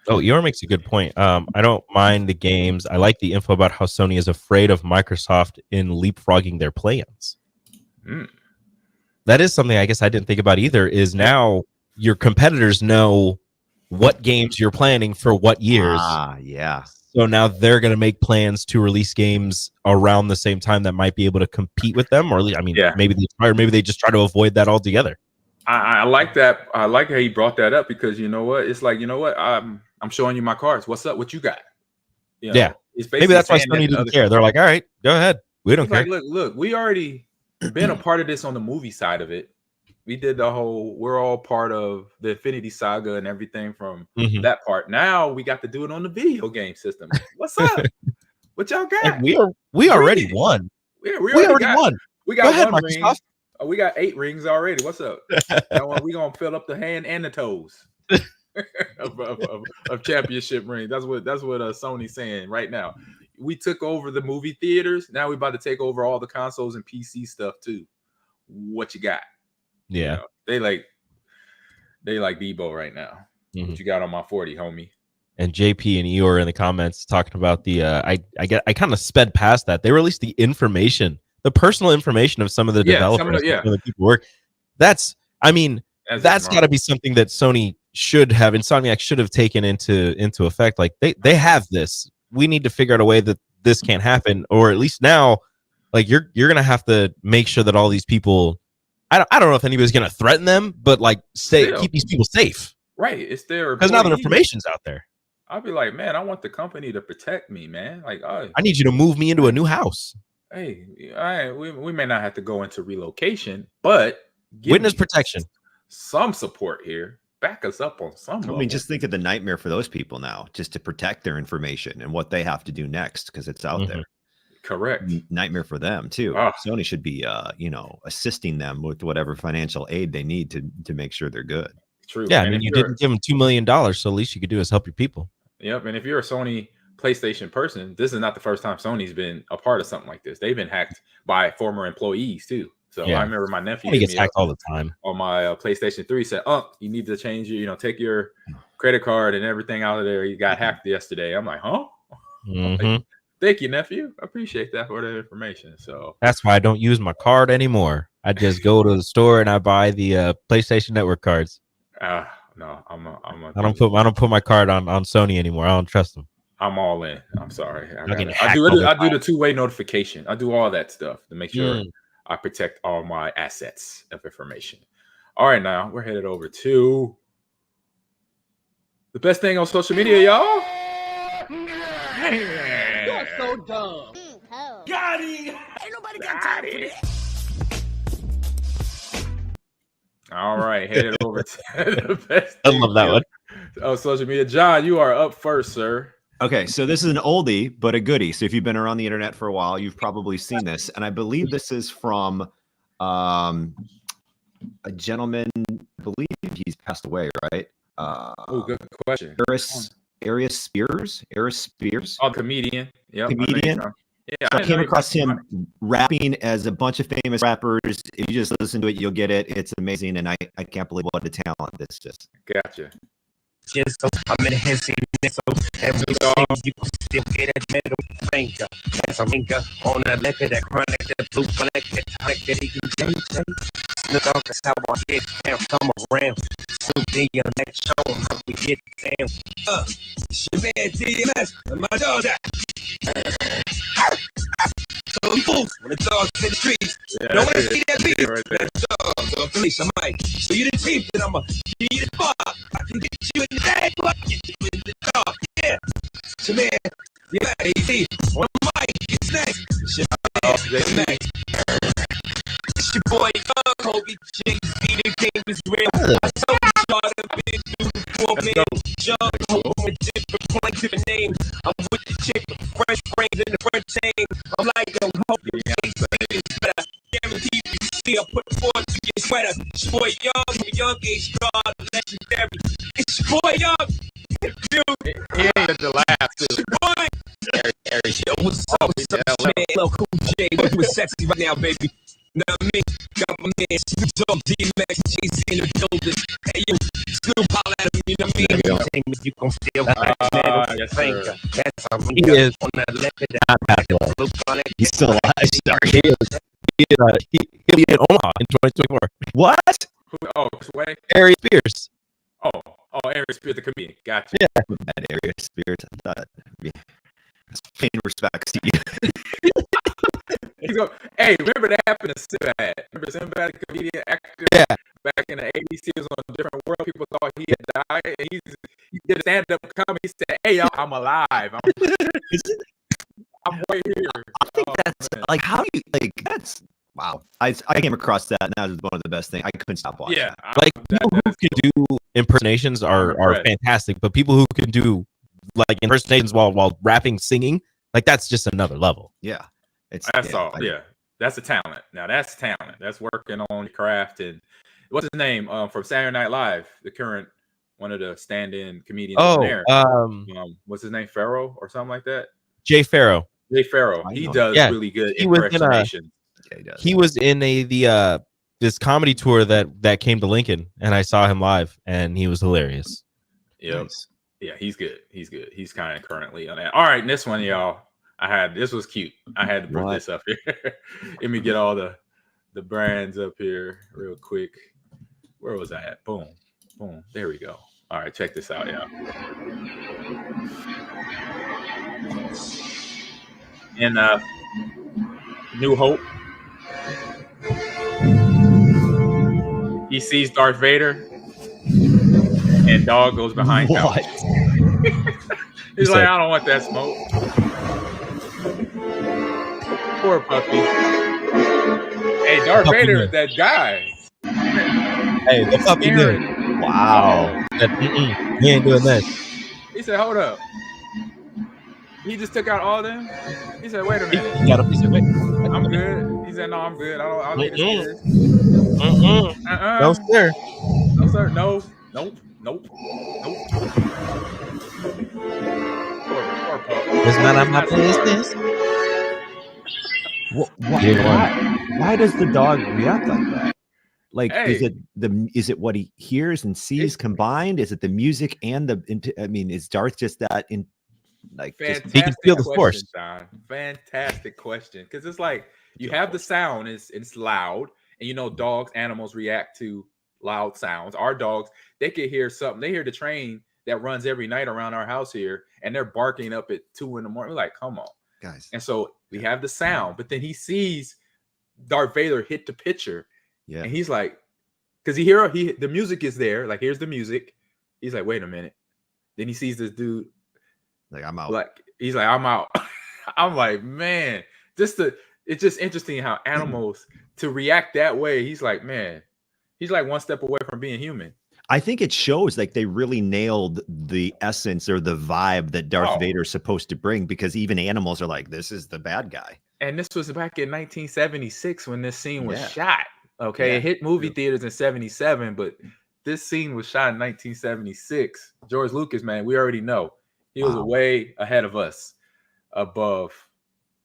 Oh, Eeyore makes a good point. I don't mind the games. I like the info about how Sony is afraid of Microsoft in leapfrogging their plans. That is something I guess I didn't think about either, is now your competitors know what games you're planning for what years. Yeah. So now they're going to make plans to release games around the same time that might be able to compete with them, or maybe they just try to avoid that altogether. I like that. I like how you brought that up, because you know what? It's like, I'm showing you my cards. What's up? What you got? It's maybe that's why Sony didn't care. They're like, all right, go ahead. We don't care. Like, look, we already been a part of this on the movie side of it. We did we're all part of the Infinity Saga and everything from that part. Now we got to do it on the video game system. What's up? What y'all got? We already won. We already won. We got ahead, one ring. We got 8 rings already. What's up? We gonna fill up the hand and the toes of championship rings. That's what Sony's saying right now. We took over the movie theaters. Now we about to take over all the consoles and PC stuff too. What you got? Yeah, they like Debo right now. What you got on my 40, homie? And JP and Eeyore in the comments talking about the I kind of sped past that. They released the information, the personal information of some of the developers, some of the people work. That's got to be something that Sony should have, Insomniac should have taken into effect. Like they have this. We need to figure out a way that this can't happen, or at least now, like you're gonna have to make sure that all these people. I don't know if anybody's gonna threaten them, but like keep these people safe. Right, it's their because now their information's out there. I'll be like, man, I want the company to protect me, man. Like, I need you to move me into a new house. Hey, we may not have to go into relocation, but witness protection, some support here. Back us up on some level. I mean, just think of the nightmare for those people now, just to protect their information and what they have to do next because it's out there. Correct. Nightmare for them too. Sony should be, assisting them with whatever financial aid they need to make sure they're good. True. Yeah, I mean, you didn't give them $2 million, so the least you could do is help your people. Yep. And if you're a Sony PlayStation person, this is not the first time Sony's been a part of something like this. They've been hacked by former employees too. So I remember my nephew gets hacked all the time on my PlayStation 3. Said, you need to change your, take your credit card and everything out of there. You got hacked yesterday. I'm like, huh? Like, thank you, nephew. I appreciate that for the information. So that's why I don't use my card anymore. I just go to the store and I buy the PlayStation Network cards. No, I don't put my card on Sony anymore. I don't trust them. I'm all in. I'm sorry. I do the two-way notification. I do all that stuff to make sure I protect all my assets of information. All right, now we're headed over to the best thing on social media, y'all. You're so dumb. Got him. Ain't nobody got time for this. All right, headed over to the best. I love that one. Oh, social media. John, you are up first, sir. Okay, so this is an oldie, but a goodie. So if you've been around the internet for a while, you've probably seen this. And I believe this is from a gentleman, I believe he's passed away, right? Good question. Arius Spears? Oh, comedian. Yeah. Comedian. Yeah, so I came across him rapping as a bunch of famous rappers. If you just listen to it, you'll get it. It's amazing, and I can't believe what a talent this is. Gotcha. Just so I'm in a head scene, so every song you can still get a metal finger. That's a finger on that liquor, that chronic, that blue connect, that tonic that he can take. Look out, that's how I get down, come around. So then your next show, how we get down. It's your man DMS, and my dog that. So fools, when the dogs in the streets, don't want to see that beat. That's dog, police, I might. So you the team, then I'ma give you the fuck. I can get you in the bag, but get you in the dog. Yeah. So man, easy. On the mic, it's next. It's next. It's your boy, Kobe J. See the game is real. I told you, y'all have been through before, man. Young, home, a different point to the name. I'm with the chick with the French brains and the French chain. I'm like, I'm hoping it's better. Guaranteed you see, I put forth to your sweater. It's your boy Young age star, legendary. It's your boy Young. Dude. He ain't at the laugh, too. It's your boy. Yo, what's up, man? Hello, Cool J. You was sexy right now, baby. Now me, got my man, Snoop Dogg, DMX, Jay-Z in the building. Hey, you, Snoop, holla at him, you know what I mean? You gon' steal yes, finger. That's how he is on that leopard. not popular. He's still alive. Sorry. He'll be in Omaha in 2024. What? Oh, Sway? Arius Spears. Oh, Arius Spears, the comedian. Gotcha. Yeah. That Arius Spears, I thought. Paying respects to you. Hey, remember that happened to Sinbad? Remember Sinbad, the comedian actor? Yeah. Back in the 80s, he was on a different world. People thought he had died. And he did a stand-up comedy. He said, hey, y'all, I'm alive. I'm right here. I think that's like, how do you, like, that's, wow. I came across that, and that was one of the best things. I couldn't stop watching. Yeah. Like, people who can do impersonations are fantastic, but people who can do, like, impersonations while rapping, singing, like, that's just another level. Yeah. That's all. Yeah. That's a talent. Now, that's talent. That's working on craft. And what's his name from Saturday Night Live, the current one of the stand-in comedians there. What's his name? Farrow or something like that? Jay Farrow. He does really good impersonation. He was in this comedy tour that came to Lincoln, and I saw him live, and he was hilarious. Yep. Nice. Yeah, he's good. He's good. He's kind of currently on that. All right, this one, y'all. This was cute. I had to put this up here. Let me get all the brands up here real quick. Where was I at? Boom. Boom. There we go. All right, check this out, y'all. In New Hope, he sees Darth Vader, and dog goes behind him. He's like, I don't want that smoke. Poor puppy. Hey, Darth Vader is that guy. Hey, the puppy knew. Wow. He ain't doing this. He said, hold up. He just took out all of them? He said, wait a minute. He got up. He said, wait. I'm good. He said, no, I'm good. I don't think it's No, sir. No, sir. No. Nope. Nope. Poor pup. It's none of my business. Why does the dog react like that? Like, Hey. is it what he hears and sees combined? Is it the music and is Darth just that in like Fantastic he can feel the question, force. John. Fantastic question. Because it's like you have the sound, it's loud, and you know dogs, animals react to loud sounds. Our dogs, they can hear something. They hear the train that runs every night around our house here, and they're barking up at 2 a.m. We're like, come on, guys? And so we have the sound, but then he sees Darth Vader hit the pitcher. Yeah. And he's like, because the music is there. Like, here's the music. He's like, wait a minute. Then he sees this dude. Like, I'm out. Like, he's like, I'm out. I'm like, man, it's just interesting how animals to react that way. He's like, man, he's like one step away from being human. I think it shows like they really nailed the essence or the vibe that Darth Vader is supposed to bring, because even animals are like, this is the bad guy. And this was back in 1976 when this scene was shot. Okay, it hit movie theaters in 77, but this scene was shot in 1976. George Lucas, man, we already know he was way ahead of us, above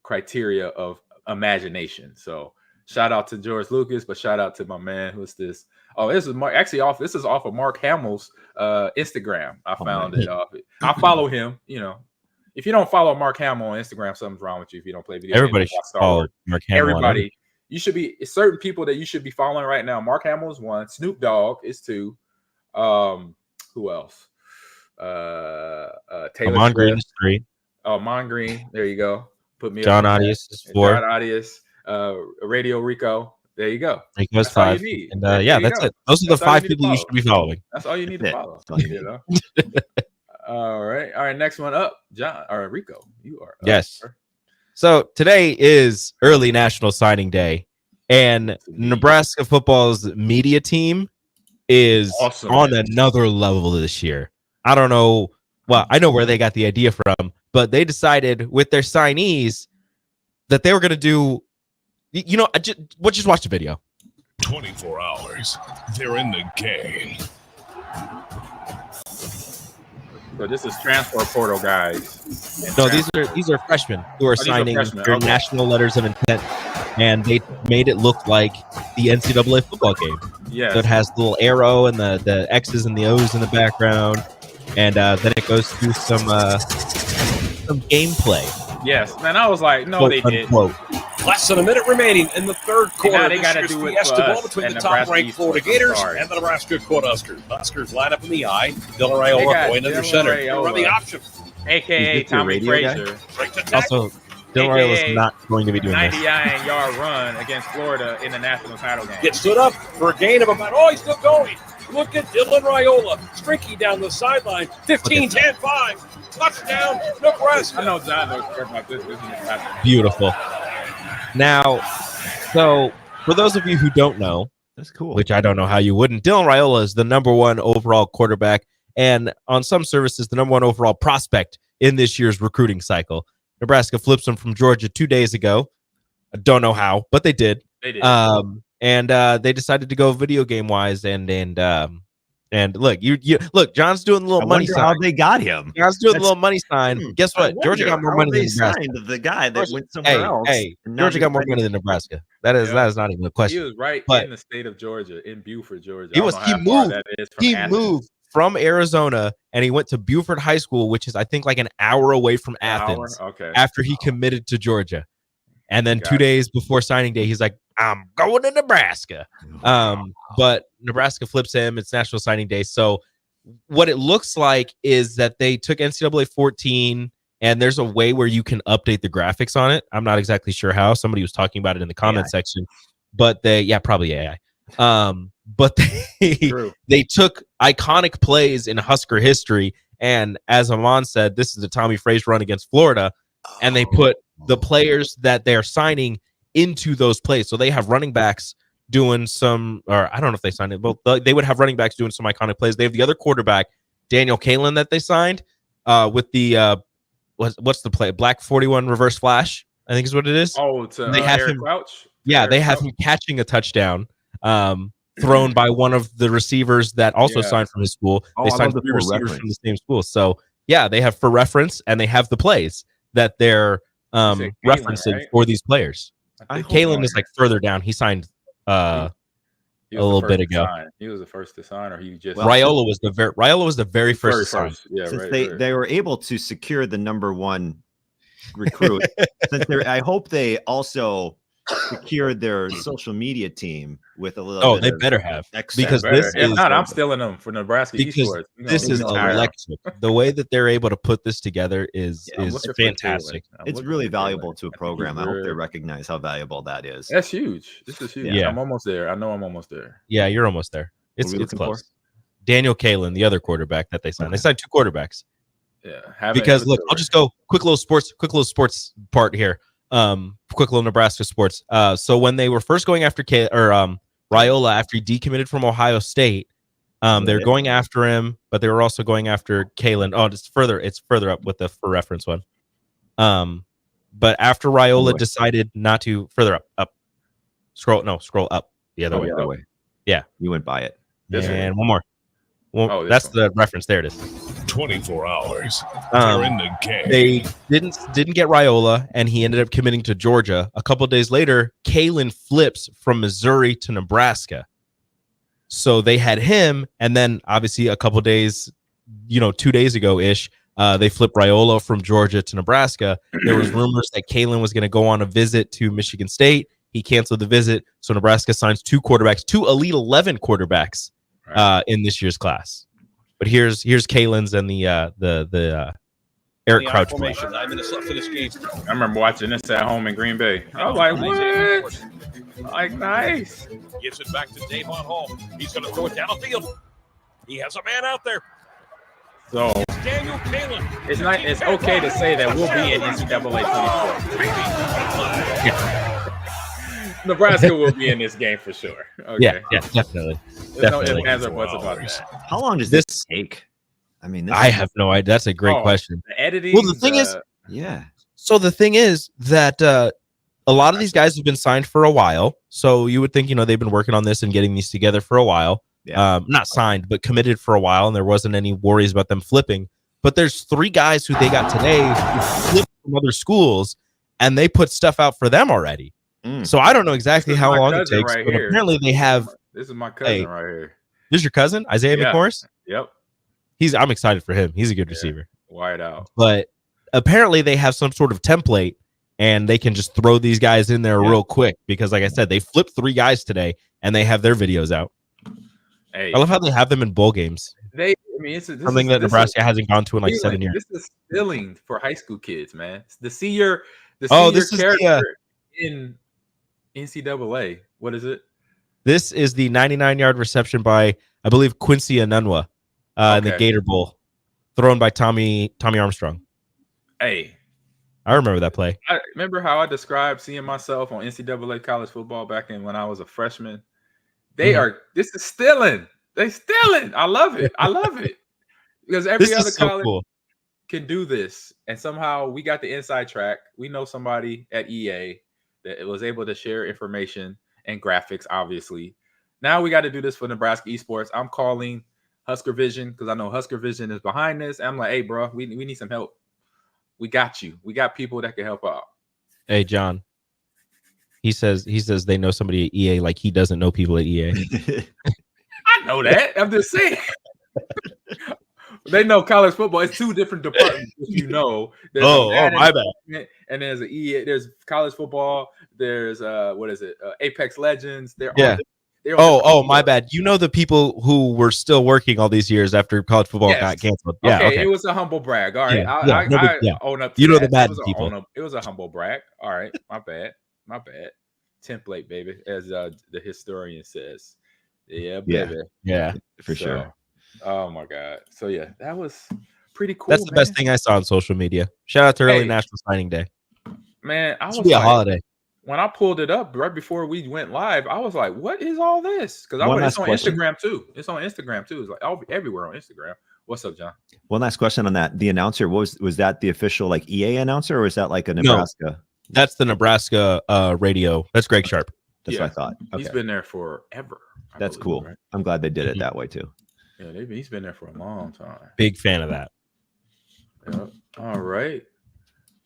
criteria of imagination. So shout out to George Lucas, but shout out to my man. Who's this? Oh, this is Mark. Actually, this is off of Mark Hamill's Instagram. I found it off it. I follow him. You know, if you don't follow Mark Hamill on Instagram, something's wrong with you. If you don't play video, everybody should follow Mark Hamill. Everybody. You should be certain people that you should be following right now. Mark Hamill is 1. Snoop Dogg is 2. Who else? Taylor Ahman Green is 3. Ahman Green. There you go. Put me John up. Audius is 4. John Audius. Radio Rico. There you go. Rico's That's all 5. you need. And There yeah, you that's go. it. Those are the That's all 5 you need to people you should be following. That's all you need to follow. That's all you You know? All right. Next one up, John or Rico. You are up, Yes. sir. So today is early National Signing Day, and Nebraska football's media team is Awesome, on man. another level this year. I don't know. Well, I know where they got the idea from, but they decided with their signees that they were going to do. You know, just watch the video. 24 hours. They're in the game. So this is transfer portal guys. No, these are freshmen who are these are signing freshmen. their Okay. national letters of intent, and they made it look like the NCAA football game. Yes. So it has the little arrow and the X's and the O's in the background, and then it goes through some gameplay. Yes, man. I was like, no, they did. Unquote. Less than a minute remaining in the third quarter. Now they This gotta year's do it Fiesta for Bowl us between and the Nebraska top-ranked Florida esports. Gators Sorry. and the Nebraska Huskers. Huskers line up in the eye. Dylan They Raiola got going under Dylan center. Raiola. Run the option. AKA Is this your Tommy radio guy? Frazier. Straight to tackle. Also, Dylan Raiola AKA is not going to be doing this. 99-yard run against Florida in the national title game. Gets stood up for a gain of about, he's still going. Look at Dylan Raiola. Streaky down the sideline. 15, 10, 5. Touchdown, Nebraska. I know John knows about this. This is not Beautiful. Now, so for those of you who don't know, That's cool. which I don't know how you wouldn't, Dylan Raiola is the number 1 overall quarterback, and on some services, the number 1 overall prospect in this year's recruiting cycle. Nebraska flips him from Georgia 2 days ago. I don't know how, but they did. They did. And they decided to go video game wise, and look, you look, John's doing a I little money wonder how sign. they got him. John's doing a That's- little money sign. Guess I what? Georgia got wonder more how money they than Nebraska. signed the guy that Georgia- went somewhere else. Hey, and now Georgia he's got more ready money to- than Nebraska. That is not even a he question. was right but- in the state of Georgia, in Buford, Georgia. He I was- don't know he how far moved. that is from He Athens. moved from Arizona, and he went to Buford High School, which is I think like an hour away from Athens. Okay. After he committed to Georgia, and then 2 Gotcha. days before signing day, he's like, "I'm going to Nebraska." But Nebraska flips him. It's National Signing Day. So what it looks like is that they took NCAA 14, and there's a way where you can update the graphics on it. I'm not exactly sure how. Somebody was talking about it in the comment section, but probably AI. But they took iconic plays in Husker history, and as Ahman said, this is the Tommy Fraze run against Florida, and they put the players that they're signing into those plays. So they have running backs doing some, or I don't know if they signed it, but they would have running backs doing some iconic plays. They have the other quarterback, Daniel Kalin, that they signed with the what's the play? Black 41 reverse flash, I think is what it is. Oh, they have Eric him. Crouch? Yeah, they have him catching a touchdown. Thrown by one of the receivers that also signed from his school. They signed 3 receivers from the same school. So yeah, they have for reference, and they have the plays that they're referencing for these players. Kalin is like further down. He signed a little bit ago. He was the first to sign, or he just Raiola was the very first to sign. Yeah, since they were able to secure the number 1 recruit. I hope they also secured their social media team with a little. Oh, they better have, because this if is not, I'm stealing them for Nebraska esports. This is electric. The way that they're able to put this together is fantastic. It's really valuable to a program. I hope they recognize how valuable that is. That's huge. This is huge. Yeah. I'm almost there. I know I'm almost there. Yeah, you're almost there. It's close. Daniel Kalin, the other quarterback that they signed. They signed 2 quarterbacks. Yeah, because look, I'll just go quick little sports part here. Quick little Nebraska sports. So when they were first going after Raiola after he decommitted from Ohio State, they're going after him, but they were also going after Kalin. Oh, it's further up with the for reference one. But after Raiola decided not to scroll up the other way. Yeah, you went by it. And one more. Well, that's the reference. There it is. 24 hours. They're in the game. They didn't get Raiola, and he ended up committing to Georgia. A couple of days later, Kalin flips from Missouri to Nebraska. So they had him, and then obviously a couple of days, 2 days ago-ish, they flipped Raiola from Georgia to Nebraska. There was rumors that Kalin was going to go on a visit to Michigan State. He canceled the visit, so Nebraska signs 2 Elite 11 quarterbacks in this year's class. But here's Kalin's and the Eric Crouch. 9 minutes left in this game. I remember watching this at home in Green Bay. I was like, what? Like, nice. Gives it back to Davon Hall. He's going to throw it down the field. He has a man out there. So it's Daniel Kalin. It's okay to say that we'll be in NCAA 24. Nebraska will be in this game for sure. Okay. Yeah, definitely. There's no ifs, ands, or buts about that. How long does this take? I mean, I have no idea. That's a great question. The editing. Well, the thing is, So the thing is that a lot of these guys have been signed for a while. So you would think, they've been working on this and getting these together for a while. Yeah. Not signed, but committed for a while, and there wasn't any worries about them flipping. But there's 3 guys who they got today who flipped from other schools, and they put stuff out for them already. So I don't know exactly how long it takes, but apparently they have. This is my cousin right here. This is your cousin, Isaiah McMorris? Yep. I'm excited for him. He's a good receiver. Wide out. But apparently they have some sort of template, and they can just throw these guys in there real quick because, like I said, they flipped 3 guys today, and they have their videos out. Hey. I love how they have them in bowl games. It's something that Nebraska hasn't gone to in like 7 years. This is stealing for high school kids, man. To see your character in NCAA. What is it? This is the 99-yard reception by, I believe, Quincy Enunwa in the Gator Bowl, thrown by Tommy Armstrong. Hey, I remember that play. I remember how I described seeing myself on NCAA college football back when I was a freshman. This is stealing. They stealing. I love it. Because every other college can do this, and somehow we got the inside track. We know somebody at EA that was able to share information and graphics, obviously. Now we got to do this for Nebraska esports. I'm calling Husker Vision because I know Husker Vision is behind this. I'm like, hey, bro, we need some help. We got you. We got people that can help out. Hey, John. He says they know somebody at EA like he doesn't know people at EA. I know that. I'm just saying. They know college football. It's two different departments. If you know, there's my bad. And there's there's college football. There's what is it? Apex Legends. They're my bad. You know the people who were still working all these years after college football got canceled. Yeah, okay. It was a humble brag. All right, I own up to you know that. the Madden people. It was a humble brag. All right, my bad. Template, baby, as the historian says. Yeah, baby. Yeah, for sure. Oh my God. So yeah, that was pretty cool. That's the best thing I saw on social media. Shout out to early National Signing Day. Man, I was be a holiday. When I pulled it up right before we went live, I was like, "What is all this?" Because it's on Instagram too. It's on Instagram too. It's like everywhere on Instagram. What's up, John? One last question on that. The announcer was that the official like EA announcer, or was that like a Nebraska? No, that's the Nebraska radio. That's Greg Sharp. That's what I thought. Okay. He's been there forever. That's cool. Right? I'm glad they did it that way too. Yeah, he's been there for a long time. Big fan of that. Yep. All right.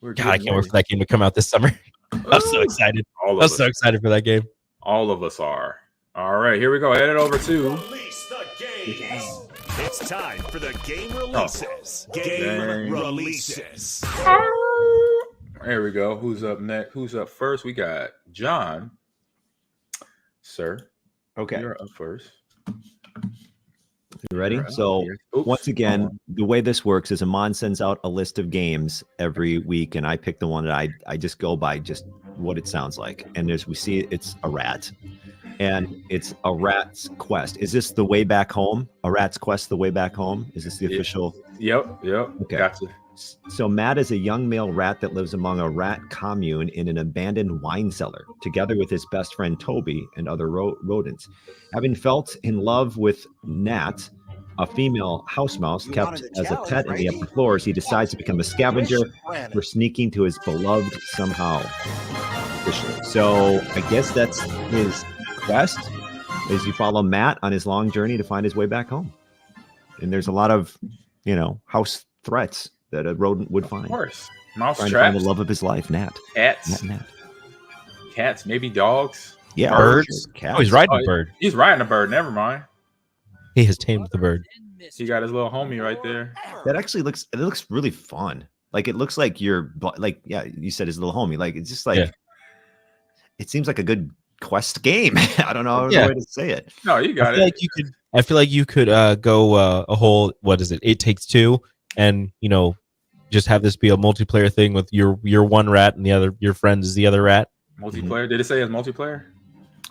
God, I can't wait for that game to come out this summer. I'm so excited. I'm so excited for that game. All of us are. All right, here we go. Head it over to Release the game. It's time for the game releases. Game releases. There we go. Who's up next? Who's up first? We got John. Sir. Okay. You're up first. You ready? So once again, the way this works is Ahman sends out a list of games every week, and I pick the one that I just go by just what it sounds like. And as we see, it's a rat. And it's a rat's quest. Is this the way back home? A rat's quest, the way back home? Is this the official? Yep. Okay. Gotcha. So Matt is a young male rat that lives among a rat commune in an abandoned wine cellar, together with his best friend Toby and other rodents. Having felt in love with Nat, a female house mouse kept as a pet in the upper floors, he decides to become a scavenger for sneaking to his beloved somehow. Officially. So I guess that's his quest, is you follow Matt on his long journey to find his way back home. And there's a lot of, house threats that a rodent would find. Of course. Mouse trying traps. to find the love of his life, Nat. Cats. Cats, maybe dogs. Yeah. Birds. Cats. Oh, he's riding a bird. He's riding a bird. Never mind. He has tamed the bird. He got his little homie right there. That actually looks really fun. Like it looks like you said his little homie. Like it's just like it seems like a good quest game. I don't know the way to say it. No, you got it. I feel like you could go a whole It Takes Two, and just have this be a multiplayer thing with your one rat and your friend is the other rat. Multiplayer? Mm-hmm. Did it say it's multiplayer?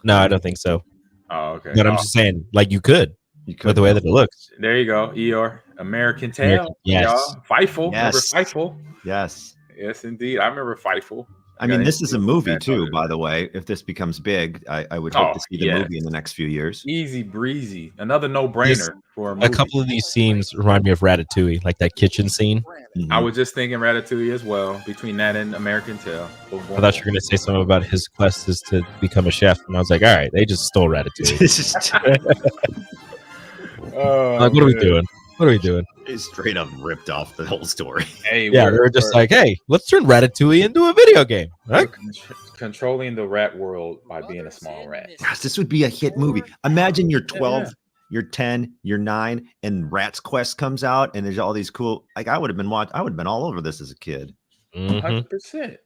No, I don't think so. Oh, okay. But I'm just saying, like you could with the way that it looks. There you go. Eeyore, American Tail. Yes. Fightful. Yes. Remember Fightful? Yes. Yes, indeed. I remember Fightful. I mean, this is a movie too, by the way. If this becomes big, I would hope to see the movie in the next few years. Easy breezy. Another no-brainer for a movie. A couple of these scenes remind me of Ratatouille, like that kitchen scene. I was just thinking Ratatouille as well, between that and American Tail. I thought you were going to say something about his quest is to become a chef, and I was like, all right, they just stole Ratatouille. Like, what are we doing? What are we doing? It straight up ripped off the whole story. Hey, they were just like, hey, let's turn Ratatouille into a video game. Right? Controlling the rat world by being a small rat. Gosh, this would be a hit movie. Imagine you're 12, you're 10, you're 9, and Rat's Quest comes out, and there's all these cool. Like I would have been all over this as a kid. 100%.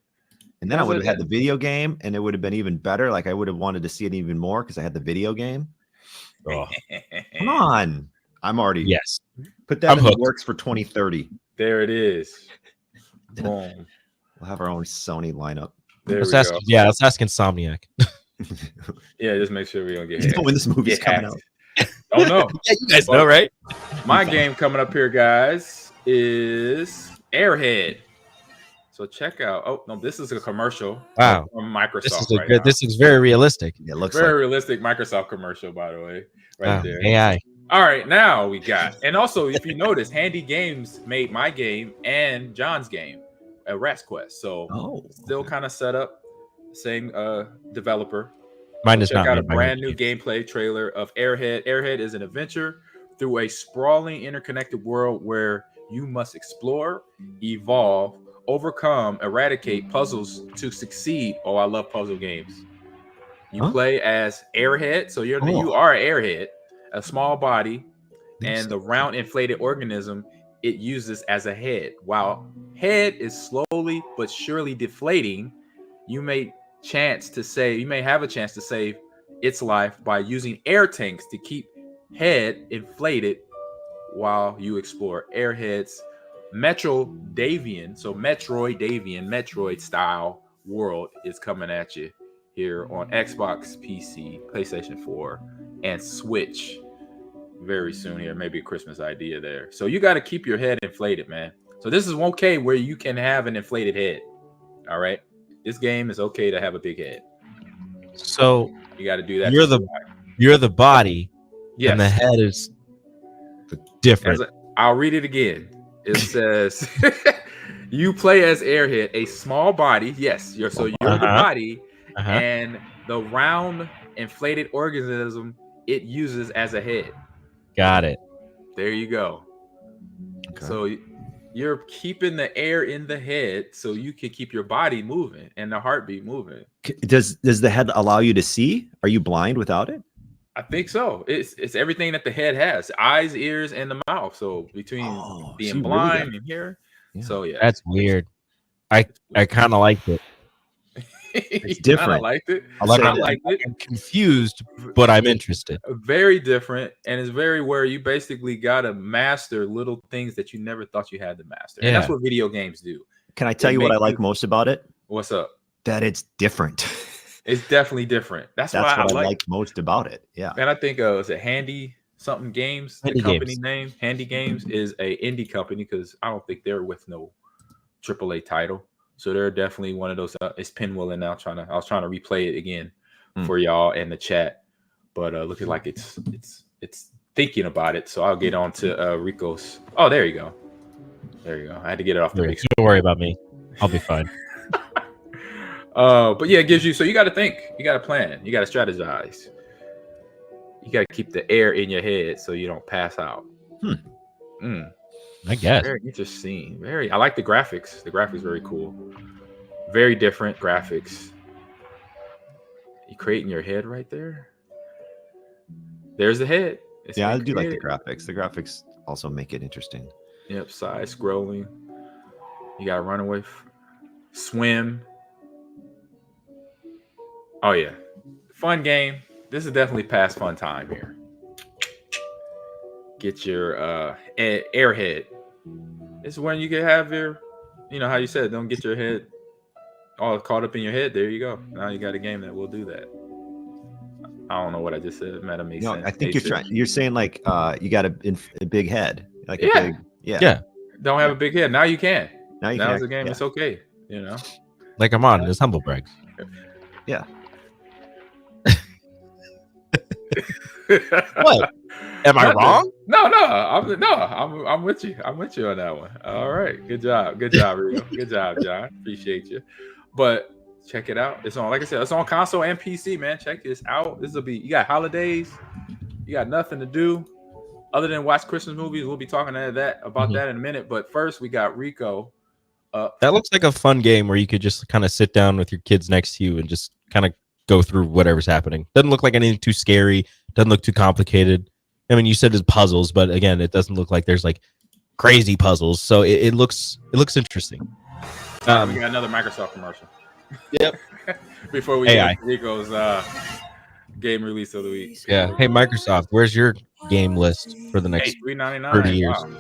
And then I would have had the video game, and it would have been even better. Like I would have wanted to see it even more because I had the video game. Oh. Come on. I'm already put that in the works for 2030. There it is. Boom. We'll have our own Sony lineup. Let's ask Insomniac. Just make sure we don't get hacked. When this movie's coming out. Oh no. You guys know, right? My game coming up here, guys, is Airhead. So check out. Oh no, this is a commercial. Wow. From Microsoft. This looks very realistic. It looks very realistic Microsoft commercial, by the way. Right there. AI. All right, now we got, and also if you notice, Handy Games made my game and John's game, a Rat's Quest. So still kind of set up, same developer. Mine is not. Check out a brand new gameplay trailer of Airhead. Airhead is an adventure through a sprawling, interconnected world where you must explore, evolve, overcome, eradicate puzzles to succeed. Oh, I love puzzle games. You play as Airhead, so you are an Airhead. A small body, and the round inflated organism it uses as a head. While head is slowly but surely deflating, you may have a chance to save its life by using air tanks to keep head inflated while you explore. Airheads Metroid style world is coming at you here on Xbox, PC, PlayStation 4, and Switch very soon here. Maybe a Christmas idea there. So you got to keep your head inflated, man. So this is okay where you can have an inflated head. All right. This game is okay to have a big head. So you got to do that. You're the body, yes. And the head is different. I'll read it again. It says you play as Airhead, a small body. Yes, you're the body, and the round inflated organism it uses as a head. Got it. There you go. Okay. So you're keeping the air in the head so you can keep your body moving and the heartbeat moving. Does the head allow you to see? Are you blind without it? I think so. It's everything that the head has: eyes, ears, and the mouth. So between being blind and here, so yeah, that's weird. I kind of liked it. It's different. I liked it. I liked it. I'm confused, but I'm interested. Very different, and it's very where you basically gotta master little things that you never thought you had to master. Yeah. And that's what video games do. Can I tell you what I like most about it? What's up? That it's different. It's definitely different. That's what I like most about it. Yeah. And I think is it Handy something games? The company name Handy Games is a indie company because I don't think they're with no AAA title. So they're definitely one of those. It's pinwheeling now. I was trying to replay it again for y'all in the chat, but looking like it's thinking about it. So I'll get on to Rico's. Oh, there you go. There you go. I had to get it off the big screen. Don't worry about me. I'll be fine. But yeah, it gives you. So you got to think. You got to plan. You got to strategize. You got to keep the air in your head so you don't pass out. I guess. Very interesting. I like the graphics. The graphics very cool. Very different graphics. You creating your head right there. There's the head. Yeah, I do like the graphics. The graphics also make it interesting. Yep, side scrolling. You got to run away, swim. Oh yeah, fun game. This is definitely past fun time here. Get your airhead. This is when you can have your, how you said, don't get your head all caught up in your head. There you go. Now you got a game that will do that. I don't know what I just said. It might have made sense. I think you're saying like you got a big head, like a big, Don't have a big head. Now you can. Now it's a game. It's okay. Like I'm on this humble brags. Yeah. What? Am I wrong? No. I'm with you. I'm with you on that one. All right. Good job, Rico. Good job, John. Appreciate you. But check it out. It's on, like I said, it's on console and PC, man. Check this out. You got holidays. You got nothing to do other than watch Christmas movies. We'll be talking about that in a minute. But first, we got Rico. That looks like a fun game where you could just kind of sit down with your kids next to you and just kind of go through whatever's happening. Doesn't look like anything too scary. Doesn't look too complicated. I mean, you said it's puzzles, but again, it doesn't look like there's like crazy puzzles. So it looks interesting. We got another Microsoft commercial. Yep. Before we get Rico's game release of the week. Yeah. Hey, Microsoft, where's your game list for the next $3.99 30 years? Wow.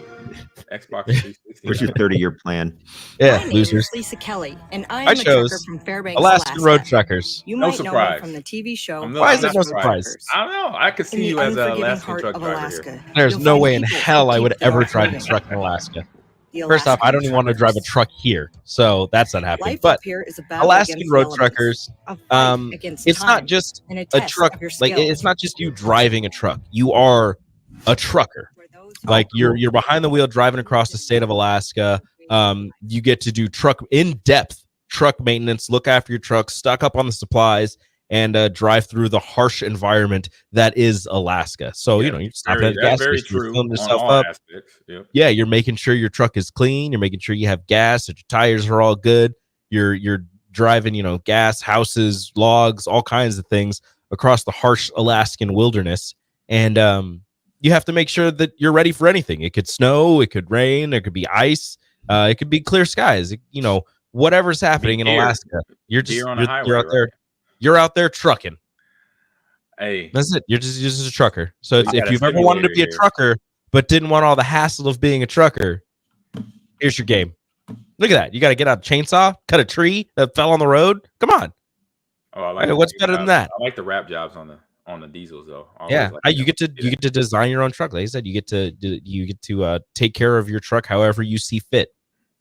Xbox 360. Where's your 30-year plan? Yeah, My name losers. is Lisa Kelly, and I I'm a chose trucker from Fairbanks, Alaskan Alaska. Road Truckers. You No might know surprise. me from the TV show. Why is it no surprise? I don't know. I could In see the you as an unforgiving Alaskan heart truck of driver Alaska. here. There's You'll no find way in people hell who I keep would their ever heart drive a moving. truck in Alaska. The First off, I don't even want to Alaskan drive a truck here, so that's not happening. Life But up here is a battle Alaskan against Road the elements, Truckers, a fight against it's time, not just and a test truck. of your Like skills. it's not just you driving a truck. You are a trucker. Like you're behind the wheel driving across the state of Alaska. You get to do in-depth truck maintenance, look after your truck, stock up on the supplies, and drive through the harsh environment that is Alaska. So you're stopping at the gas station, you're filling yourself up. Yep. Yeah, you're making sure your truck is clean. You're making sure you have gas, that your tires are all good. You're driving, gas, houses, logs, all kinds of things across the harsh Alaskan wilderness. And you have to make sure that you're ready for anything. It could snow, it could rain, there could be ice, it could be clear skies. You know, whatever's happening in Alaska, you're out there trucking. Hey, that's it. You're just a trucker. So if you've ever wanted to be a trucker but didn't want all the hassle of being a trucker, here's your game. Look at that. You got to get out a chainsaw, cut a tree that fell on the road. Come on. Oh, I like what's better than that? I like the wrap jobs on the diesels though. You get to design your own truck. Like I said, you get to take care of your truck however you see fit.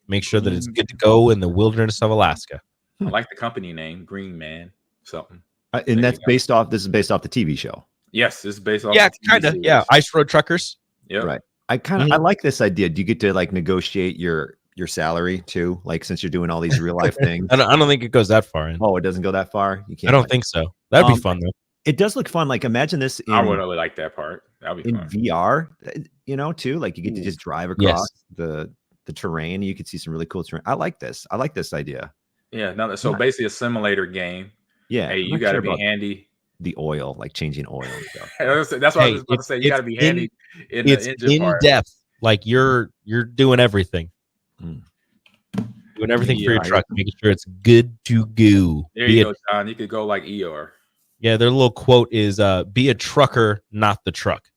Make sure that it's good to go in the wilderness of Alaska. I like the company name, Green Man something. And that's based off. This is based off the TV show. Yes, it's based off. Yeah, kind of. Yeah, Ice Road Truckers. Yeah, right. I like this idea. Do you get to like negotiate your salary too? Like since you're doing all these real life things. I don't think it goes that far in. Oh, it doesn't go that far. You can't. I don't think so. That'd be fun though. It does look fun. Like imagine this. I would really like that part. That'd be in fun. VR. You know, too. Like you get to just drive across the terrain. You could see some really cool terrain. I like this. I like this idea. Yeah. No. So basically, a simulator game. Yeah. Hey, you got to be handy. The oil, like changing oil and stuff. That's what I was about to say. You got to be handy in the engine part. Depth. Like you're doing everything. Doing everything for your truck, making sure it's good to go. There you go, John. You could go like Eeyore. Yeah, their little quote is be a trucker, not the truck.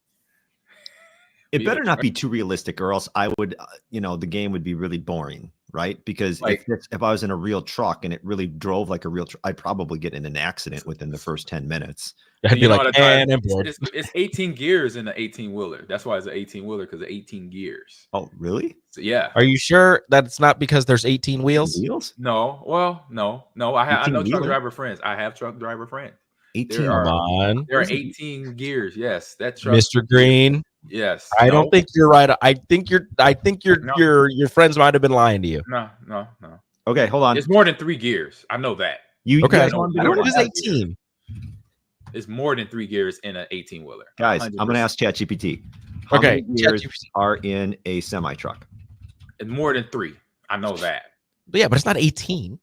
It better not be too realistic, or else I would, the game would be really boring, right? Because if I was in a real truck and it really drove like a real truck, I'd probably get in an accident within the first 10 minutes. I'd be like, and it's 18 gears in the 18-wheeler. That's why it's an 18-wheeler, because of 18 gears. Oh, really? So, yeah. Are you sure that it's not because there's 18 wheels? No. Well, no. I know truck driver friends. I have truck driver friends. 18. There are 18 gears. Yes, that truck. Mr. Green. Yes. I don't think you're right. I think your friends might have been lying to you. No. Okay, hold on. It's more than 3 gears. I know that. Okay. What is 18? It's more than 3 gears in an 18-wheeler. Guys, 100%. I'm going to ask ChatGPT. How many gears are in a semi truck? It's more than 3. I know that. But yeah, but it's not 18.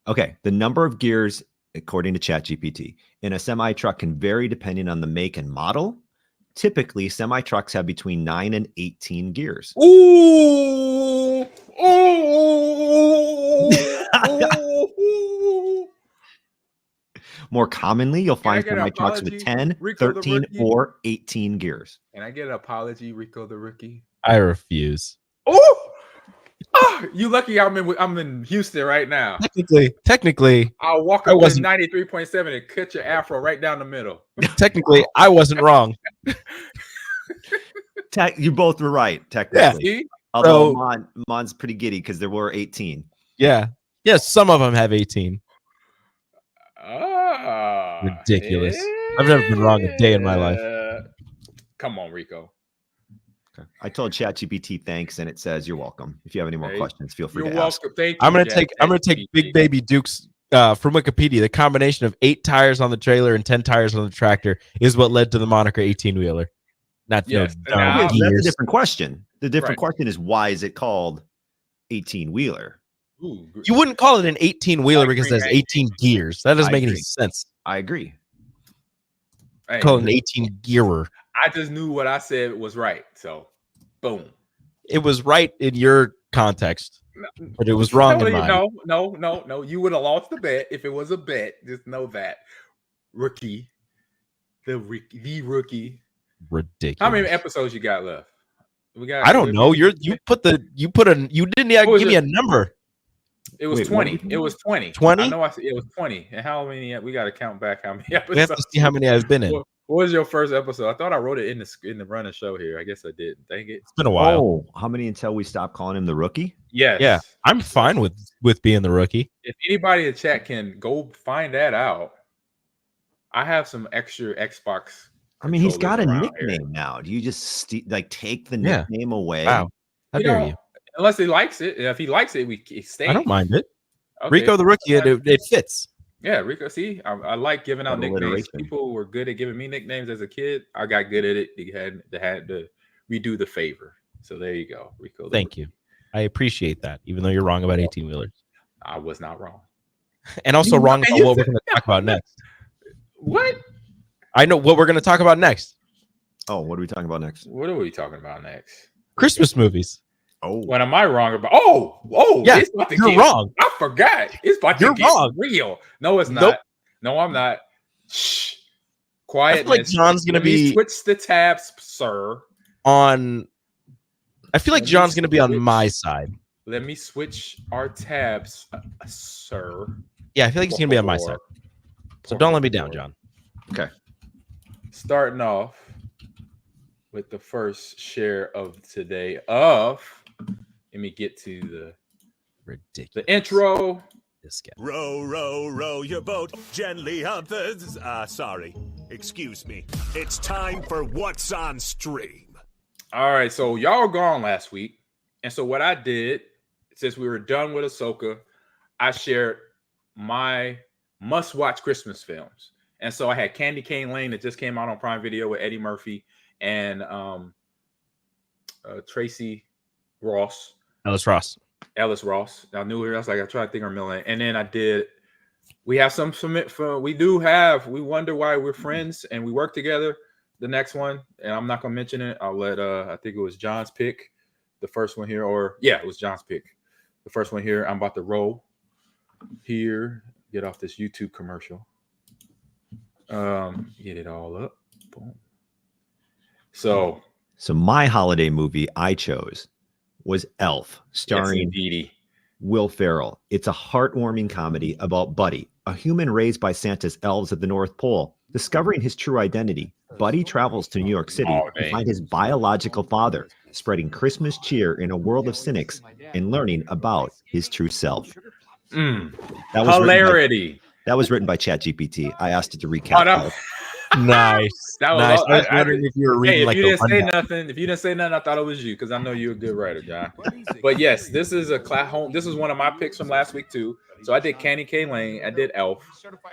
Okay, the number of gears, according to ChatGPT, in a semi truck can vary depending on the make and model. Typically, semi trucks have between 9 and 18 gears. Ooh! More commonly, you'll find semi trucks with 10, Rico 13, or 18 gears. Can I get an apology, Rico the Rookie? I refuse. Oh, you lucky I'm in Houston right now. Technically, I'll walk up with 93.7 and cut your afro right down the middle. Technically, I wasn't wrong. You both were right, technically. Yeah. Although Mon's pretty giddy because there were 18. Yeah. Yes, some of them have 18. Ah, ridiculous. I've never been wrong a day in my life. Come on, Rico. Okay. I told ChatGPT thanks, and it says you're welcome. If you have any more questions, feel free to ask. Thank you, I'm gonna take Big Baby Duke's from Wikipedia. The combination of 8 tires on the trailer and 10 tires on the tractor is what led to the moniker 18-wheeler. That's a different question. The different question is, why is it called 18-wheeler? You wouldn't call it an 18-wheeler because it has 18 gears. That doesn't make any sense. I agree. Hey, call it an 18-gearer. I just knew what I said was right. So, boom. It was right in your context, but it was wrong in mine. No. You would have lost the bet if it was a bet. Just know that. Rookie. The rookie. Ridiculous. How many episodes you got left? I don't know. You didn't give me a number. It was 20. It was 20. 20? I know it was 20. And how many? We got to count back how many episodes. We have to see how many I've been in. What was your first episode? I thought I wrote it in the running show here. I guess I did. Dang it. It's been a while. Oh, how many until we stop calling him the rookie? Yes. Yeah. I'm fine with being the rookie. If anybody in chat can go find that out, I have some extra Xbox. I mean, he's got a nickname now. Do you just take the nickname away? Wow. How dare you? Unless he likes it. If he likes it, we stay. I don't mind it. Okay. Rico the Rookie, it fits. Yeah, Rico. See, I like giving out nicknames. People were good at giving me nicknames as a kid. I got good at it. They had to redo the favor. So there you go, Rico. Thank you. I appreciate that, even though you're wrong about 18-wheelers. I was not wrong. And also wrong about what we're going to talk about next. What? I know what we're going to talk about next. Oh, what are we talking about next? What are we talking about next? Christmas movies. Oh, What am I wrong about? Oh, Yeah, it's about to you're get, wrong. I forgot. It's about to You're get wrong. real. No, it's Nope. not. No, I'm not. Shh. Quietness. I feel like John's gonna Let me be switch the tabs, sir. on. I feel like Let me John's gonna be on switch. my side. Let me switch our tabs, sir. Yeah, I feel like he's gonna be on my side. So don't let me down, John. okay. Starting off with the first share of today of. Let me get to the Ridiculous. intro. This guy. Row, row, row your boat gently up the. Sorry. Excuse me. It's time for What's on Stream. All right, so y'all were gone last week. And so what I did, since we were done with Ahsoka, I shared my must-watch Christmas films. And so I had Candy Cane Lane that just came out on Prime Video with Eddie Murphy and Tracy Ross. Ellis Ross. I knew her. I was like, I tried to think her middle name. And then I did. We have some submit for. We wonder why we're friends and we work together. The next one, and I'm not gonna mention it. I'll let. I think it was John's pick, the first one here, it was John's pick. The first one here. I'm about to roll here. Get off this YouTube commercial. Get it all up. Boom. So my holiday movie I chose was Elf, starring Will Ferrell. It's a heartwarming comedy about Buddy, a human raised by Santa's elves at the North Pole. Discovering his true identity, Buddy travels to New York City to find his biological father, spreading Christmas cheer in a world of cynics and learning about his true self. That was hilarity. That was written by ChatGPT. I asked it to recap. Nice. That was nice. all, I was wondering if you were reading if you didn't say nothing, I thought it was you because I know you're a good writer, John. But yes, this is This is one of my picks from last week too. So I did Candy Cane Lane, I did Elf,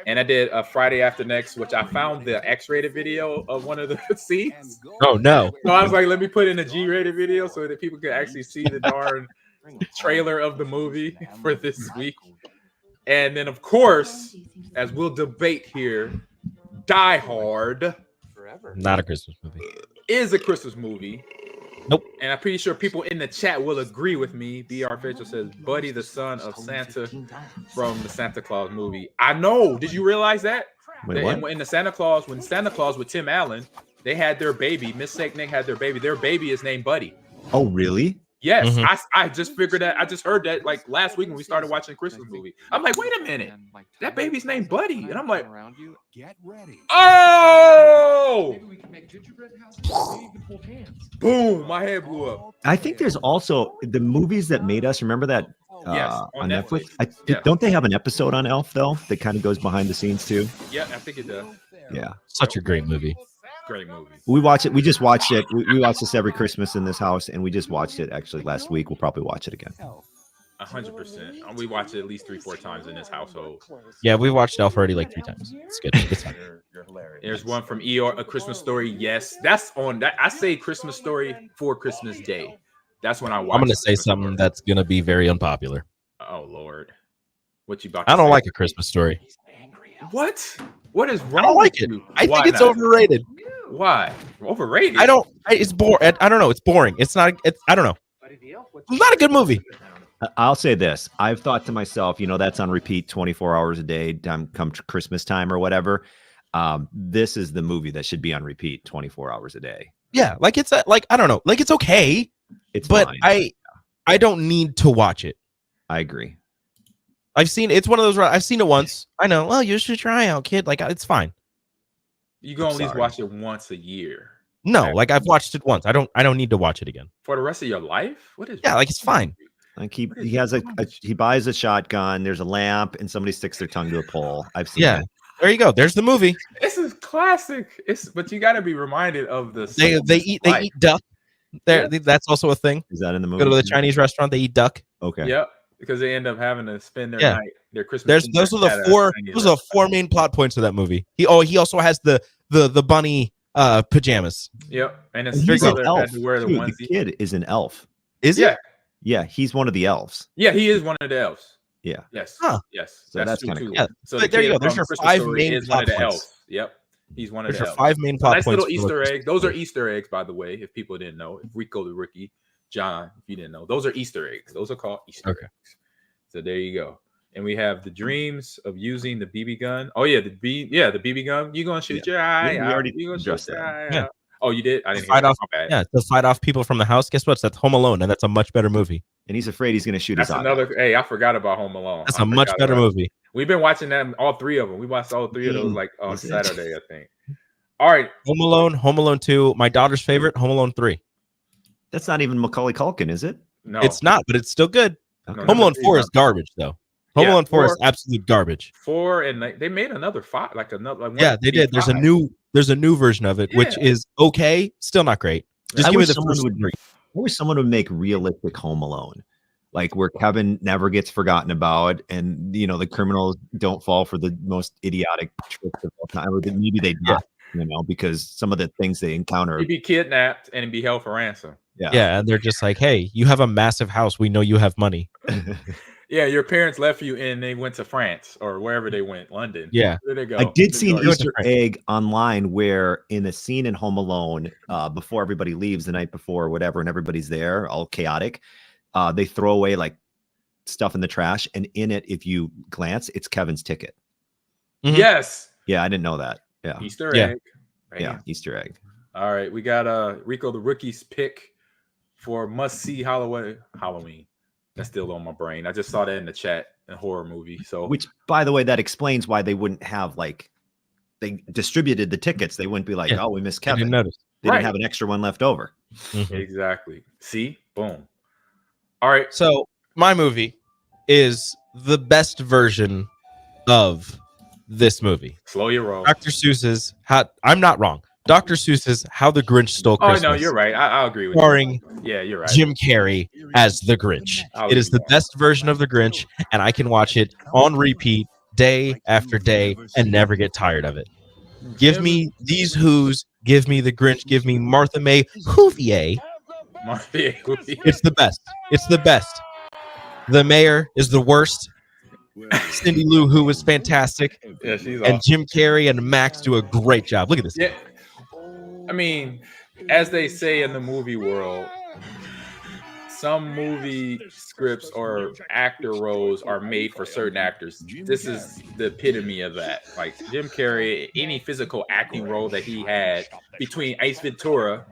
and I did Friday After Next, which I found the X-rated video of one of the scenes. Oh no! So I was like, let me put in a G-rated video so that people could actually see the darn trailer of the movie for this week. And then, of course, as we'll debate here, Die Hard. Not a Christmas movie. Is a Christmas movie. Nope. And I'm pretty sure people in the chat will agree with me. BR Facial says, Buddy, the son of Santa from the Santa Claus movie. I know. Did you realize that? Wait, what? In the Santa Claus with Tim Allen, they had their baby. Miss St. Nick had their baby. Their baby is named Buddy. Oh, really? Yes, I just figured that. I just heard that like last week when we started watching the Christmas movie. I'm like, wait a minute, that baby's named Buddy, and I'm like, oh, boom, my head blew up. I think there's also the movies that made us. Remember that on Netflix? Don't they have an episode on Elf though that kind of goes behind the scenes too? Yeah, I think it does. Yeah, such a great movie. Great movie. We watch it. We just watched it. We watch this every Christmas in this house, and we just watched it actually last week. We'll probably watch it again. 100%. We watch it at least 3-4 times in this household. Yeah, we watched Elf already like 3 times. It's good. It's fine. You're hilarious. There's one from A Christmas Story. Yes, that's on that. I say Christmas Story for Christmas Day. That's when I watch. I'm gonna say something that's gonna be very unpopular. Oh Lord, what you about to I don't say? like A Christmas Story. What? What is wrong? I don't like with it. you? I Why think it's not? overrated. Why? Overrated? It's boring. I don't know. It's boring. It's not. I don't know. It's not a good movie. I'll say this. I've thought to myself, that's on repeat 24 hours a day, come Christmas time or whatever. This is the movie that should be on repeat 24 hours a day. Yeah, like it's I don't know. Like it's okay. But fine. I don't need to watch it. I agree. It's one of those. I've seen it once. I know. Well, you should try out, kid. Like it's fine. You can at least watch it once a year. No, like I've watched it once. I don't need to watch it again for the rest of your life. What is? Yeah, like it's fine. Like he buys a shotgun. There's a lamp, and somebody sticks their tongue to a pole. I've seen. Yeah, there you go. There's the movie. This is classic. But you got to be reminded of the. They eat duck. That's also a thing. Is that in the movie? Go to the Chinese restaurant. They eat duck. Okay. Yep. Because they end up having to spend their night, their Christmas. Those are the four main plot points of that movie. He also has the bunny pajamas. Yep, and he's an elf. Had to wear the onesie. The kid is an elf. Is he? Yeah, he's one of the elves. Yeah, he is one of the elves. Yeah. Yes. Huh. Yes. So that's kind of cool. Yeah. So there you go. There's your 5 main plot points. Elves. Yep. He's one of There's the your 5 main plot nice points. little Easter egg. Those are Easter eggs, by the way, if people didn't know. If Rico the Rookie, John, if you didn't know, those are Easter eggs. Those are called Easter eggs. So there you go. And we have the dreams of using the BB gun. Oh yeah, the BB gun. You gonna shoot your eye out? You gonna shoot your eye out? Oh, you did? I didn't hear that. My bad. Yeah, to fight off people from the house. Guess what? That's Home Alone, and that's a much better movie. And he's afraid he's going to shoot his eye. Hey, I forgot about Home Alone. That's a much better movie. We've been watching them, all 3 of them. We watched all 3 of those like on Saturday, I think. All right, Home Alone 2. My daughter's favorite, Home Alone 3. That's not even Macaulay Culkin, is it? No, it's not, but it's still good. Okay. Home Alone 4 is garbage, though. Home Alone 4 is absolute garbage. 4 and they made another 5, like another. Like they did. There's a new version of it, which is okay, still not great. Just give me the first 3. I wish someone would make realistic Home Alone, like where Kevin never gets forgotten about, and the criminals don't fall for the most idiotic tricks of all time. Or maybe they not, because some of the things they encounter. He'd be kidnapped and be held for ransom. Yeah, and they're just like, hey, you have a massive house. We know you have money. Yeah, your parents left you and they went to France or wherever they went, London. Yeah. There they go. I did see an Easter egg online where in a scene in Home Alone, before everybody leaves the night before or whatever, and everybody's there, all chaotic, they throw away like stuff in the trash. And in it, if you glance, it's Kevin's ticket. Mm-hmm. Yes. Yeah, I didn't know that. Yeah. Easter egg. Yeah, Easter egg. All right. We got Rico the Rookie's pick for must-see Halloween. That's still on my brain. I just saw that in the chat, a horror movie. So, which, by the way, that explains why they wouldn't have they distributed the tickets. They wouldn't be like, oh, we missed Kevin. I didn't notice. They didn't have an extra one left over. Mm-hmm. Exactly. See, boom. All right. So my movie is the best version of this movie. Slow your roll. Dr. Seuss's. I'm not wrong. Dr. Seuss's How the Grinch Stole Christmas. Oh no, you're right. I'll agree with you. Starring you're right. Jim Carrey as the Grinch. It is the best version of the Grinch, and I can watch it on repeat day after day and never get tired of it. Give me these Who's, give me the Grinch, give me Martha May Whovier. It's the best. It's the best. The mayor is the worst. Cindy Lou Who was fantastic. Yeah, she's and awesome. Jim Carrey and Max do a great job. Look at this. Yeah. I mean, as they say in the movie world, some movie scripts or actor roles are made for certain actors. This is the epitome of that. Like Jim Carrey, any physical acting role that he had between Ace Ventura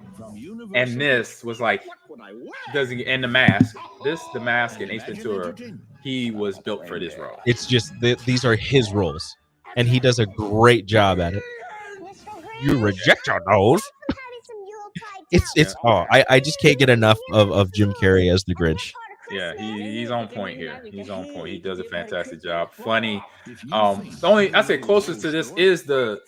and this was like, and The Mask. The Mask and Ace Ventura, he was built for this role. It's just these are his roles, and he does a great job at it. You reject your nose. I just can't get enough of Jim Carrey as the Grinch. Yeah, he's on point here. He's on point. He does a fantastic job. Funny. The only I say closest to this is the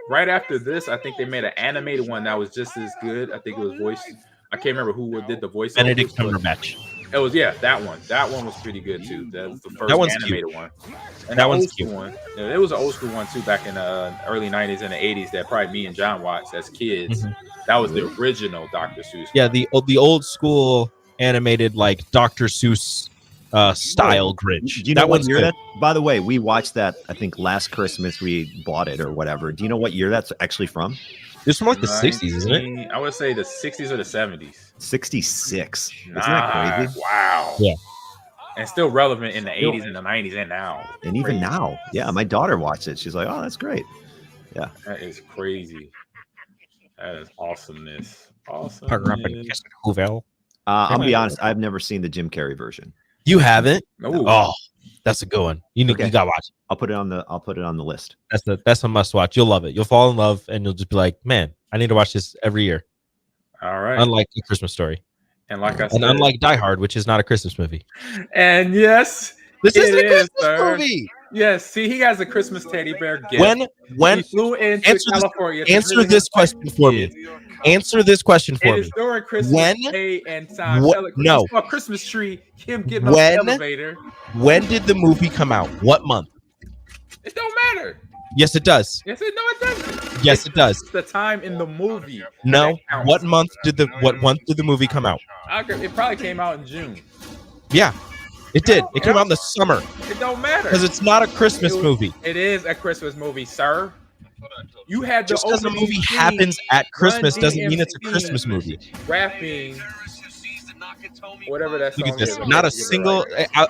right after this. I think they made an animated one that was just as good. I think it was voiced. I can't remember who did the voice. Benedict Cumberbatch. It was that one. That one was pretty good too. That was the first animated one. And that one's cute. One. Yeah, there was an old school one too back in the early '90s and the '80s that probably me and John watched as kids. Mm-hmm. That was the original Dr. Seuss. Yeah, the old school animated like Dr. Seuss style Grinch. Do you know what year that? By the way, we watched that. I think last Christmas we bought it or whatever. Do you know what year that's actually from? It's from like the 60s, isn't it? I would say the 60s or the 70s. 66. Isn't that crazy? Wow. Yeah. And still relevant in the 80s and the 90s and now. And even now. Yeah, my daughter watched it. She's like, oh, that's great. Yeah. That is crazy. That is awesomeness. Awesome. I'll be honest. I've never seen the Jim Carrey version. You haven't? Ooh. Oh, that's a good one. You gotta watch it. I'll put it on the list. That's a must watch. You'll love it. You'll fall in love, and you'll just be like, man, I need to watch this every year. All right. Unlike A Christmas Story, and like I said, and unlike Die Hard, which is not a Christmas movie. And yes, this is a Christmas movie. Yes. See, he has a Christmas teddy bear gift. When he flew into California. Answer this question for me. Answer this question for me. It is during Christmas Day and time. No. A Christmas tree. Him getting on the elevator. When did the movie come out? What month? It don't matter. Yes, it does. Yes, it doesn't. Yes, it does. It's the time in the movie. No. What month did the movie come out? It probably came out in June. Yeah, it did. It came out in the summer. It don't matter because it's not a Christmas movie. It is a Christmas movie, sir. You had the Just because a opening movie scene, happens at Christmas Run doesn't mean it's a DMC Christmas movie. rapping, whatever that song Look at this. is. Not a single,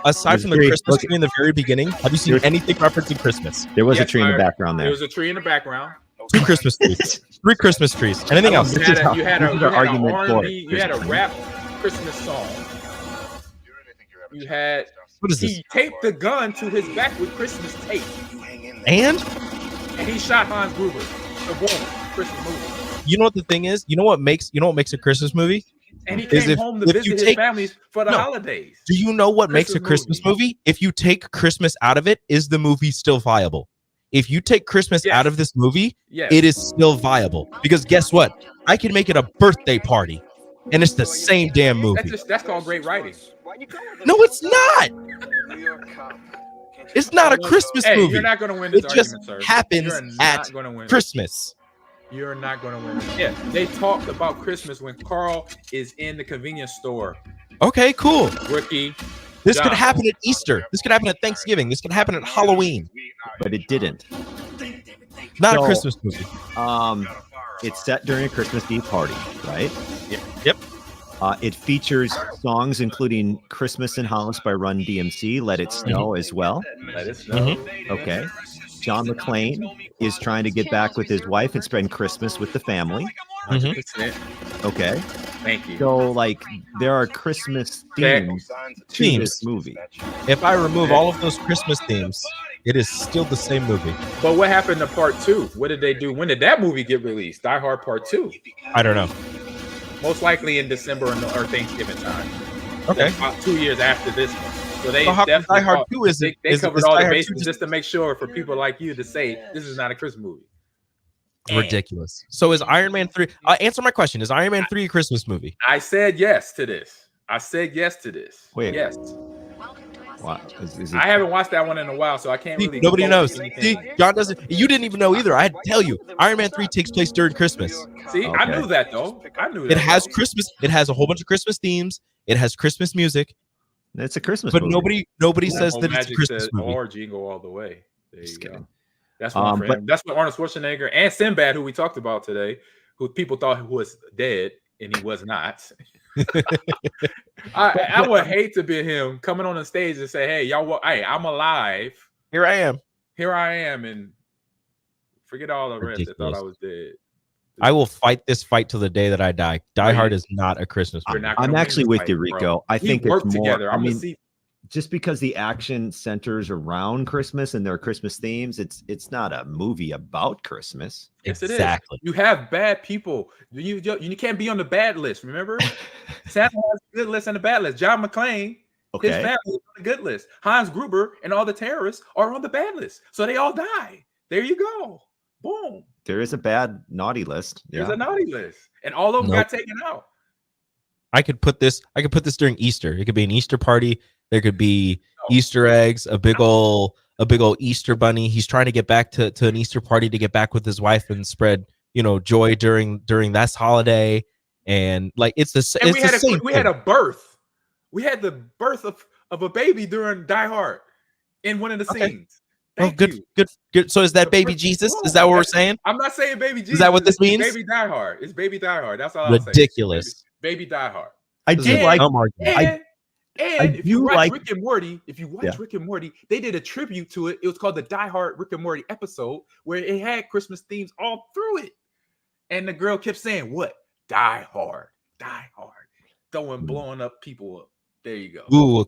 aside from the There's Christmas three. tree in the very beginning, have you seen There's- anything referencing Christmas? There was a Yes, tree in the sir. background There there. was a tree in the background. 2 Christmas trees. 3 Christmas trees. Anything else? You had a This is our an argument for R&B, it. you had a rap Christmas song. You had What is this? he taped the gun to his back with Christmas tape, And and he shot Hans Gruber. So boom, Christmas movie. you know what the thing is? You know what makes a Christmas movie? And he Is came if- home to if visit you his take- families for the No. holidays. Do you know what makes a Christmas movie? If you take Christmas out of it, is the movie still viable? If you take Christmas Yes. out of this movie, Yes. it is still viable. Because guess what? I can make it a birthday party, and it's the same damn movie. That's called great writing. No, it's not. It's not a Christmas Hey, movie. you're not going to win this It just argument, sir. happens You're not at gonna win. Christmas. You're not going to win. Yeah, they talked about Christmas when Carl is in the convenience store. Okay, cool. Rookie. This could John. happen at Easter. This could happen at Thanksgiving. This could happen at Halloween. But it didn't. Not So- a Christmas movie. It's set during a Christmas Eve party, right? Yep. It features songs including Christmas in Hollis by Run DMC, Let It Snow as well. Let it snow. Okay. John McClane is trying to get back with his wife and spend Christmas with the family. 100%. Okay. Thank you. So, like, there are Christmas themes to this movie. If I remove all of those Christmas themes, it is still the same movie. But what happened to part 2? What did they do? When did that movie get released? Die Hard Part 2. I don't know. Most likely in December or Thanksgiving time. Okay. About 2 years after this one. So they So how come definitely Die Hard caught- 2 is they is- covered is all Die the Hard 2 bases just to make sure for people like you to say this is not a Christmas movie. ridiculous? So is Iron Man 3? Answer my question. Is Iron Man 3 a Christmas movie? I said yes to this. I said yes to this. Wait. Yes. Wow. Is it, I haven't watched that one in a while, so I can't See, really. nobody quote knows. anything. See, John doesn't. You didn't even know either. I had to tell you. Iron Man 3 takes place during Christmas. See, I Okay. knew that though. I knew that. It has though. Christmas. It has a whole bunch of Christmas themes. It has Christmas music, it's a Christmas but movie. nobody That says whole that it's a Magic Christmas said, movie. or Jingle All the Way. There you Just go. kidding. That's one for but- him. That's what Arnold Schwarzenegger and Sinbad, who we talked about today, who people thought was dead and he was not. I would hate to be him coming on the stage and say, "Hey, y'all, hey, I'm alive. Here I am. Here I am," and forget all the rest that thought Ridiculous. I was dead. I will fight this fight till the day that I die. Die No, Hard you- is not a Christmas You're movie. not gonna I'm win actually this with fight, you, bro. Rico. I We think work it's more. together. I I'm mean, gonna see. just because the action centers around Christmas and there are Christmas themes, it's not a movie about Christmas. Yes, it is. Exactly. You have bad people. You can't be on the bad list. Remember, Santa has a good list and a bad list. John McClane, his Okay. family is on the good list. Hans Gruber and all the terrorists are on the bad list, so they all die. There you go. Boom. There is a bad naughty list. There's Yeah. a naughty list, and all of them got taken out. I could put this during Easter. It could be an Easter party. There could be Easter eggs, a big ol' Easter bunny. He's trying to get back to an Easter party to get back with his wife and spread, joy during that holiday. And like it's the And it's the same we had thing. a birth. We had the birth of a baby during Die Hard in one of the Okay. scenes. Oh, Thank good, you. good. So is that baby Jesus? Is that what we're saying? I'm not saying baby Jesus. Is that what this It's means? Baby Die Hard. It's baby Die Hard. That's all I'm saying. Ridiculous. Baby Die Hard. I This do is a like. dumb argument. And if you do watch like- Rick and Morty, Rick and Morty, they did a tribute to it. It was called the Die Hard Rick and Morty episode, where it had Christmas themes all through it. And the girl kept saying, "What? Die Hard, Die Hard," blowing up people up. There you go.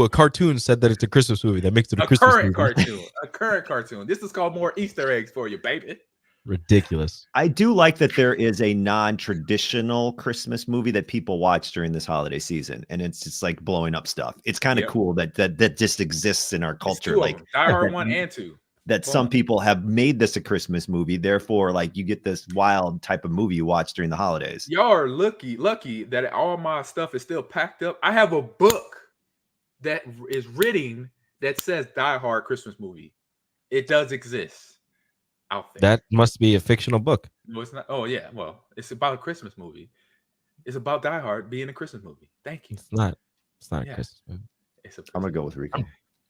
A cartoon said that it's a Christmas movie. That makes it a A Christmas current movie. cartoon. A current cartoon. This is called more Easter eggs for you, baby. Ridiculous. I do like that there is a non-traditional Christmas movie that people watch during this holiday season, and it's just like blowing up stuff. It's kind of Yep. cool that just exists in our It's culture. two of Like them. Die Hard that- 1 and 2. that some people have made this a Christmas movie. Therefore, like you get this wild type of movie you watch during the holidays. Y'all are lucky that all my stuff is still packed up. I have a book that is written that says Die Hard Christmas movie. It does exist out there. That must be a fictional book. No, it's not. Oh yeah, well, it's about a Christmas movie. It's about Die Hard being a Christmas movie. Thank you. It's not a Yeah. Christmas movie. It's a I'm gonna go with Rico.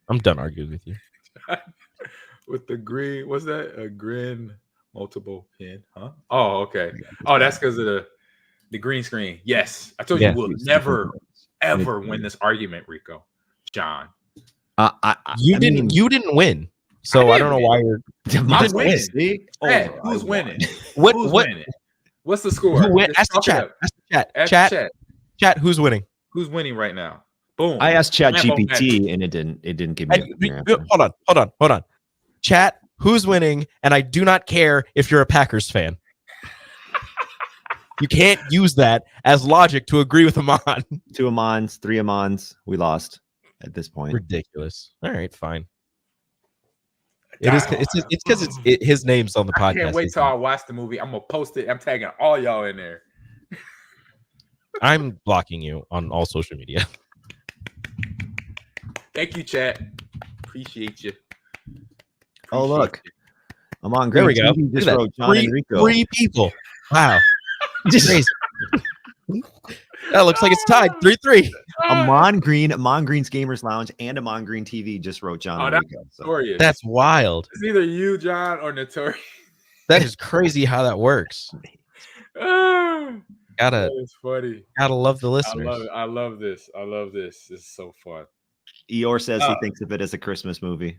I'm done arguing with you. with the green. What's that? A grin Multiple pin, huh? Oh, okay. Oh, that's because of the green screen. Yes, I told you we'll never ever win this argument, Rico. John, you didn't win, so I don't know why you're. I'm winning. Hey, who's winning? Who's winning? What's the score? Ask the chat. Ask the chat. Chat. Who's winning? Who's winning right now? Boom. I asked Chat GPT and it didn't give me. Hold on. Chat. Who's winning? And I do not care if you're a Packers fan. You can't use that as logic to agree with Ahman. 2 Ahmans, 3 Ahmans. We lost at this point. Ridiculous. All right, fine. It's because his name's on the podcast. I can't wait till I watch the movie. I'm gonna post it. I'm tagging all y'all in there. I'm blocking you on all social media. Thank you, chat. Appreciate you. Oh, look. Ahman Green. There we go. Just wrote John Enrico. 3 people. Wow. Crazy. That looks like it's tied 3-3. Ahman Green's Gamers Lounge, and Ahman Green TV just wrote John Enrico. Notorious. That's wild. It's either you, John, or Notorious. That is crazy how that works. It's funny. Gotta love the listeners. I love this. This is so fun. Eeyore says he thinks of it as a Christmas movie.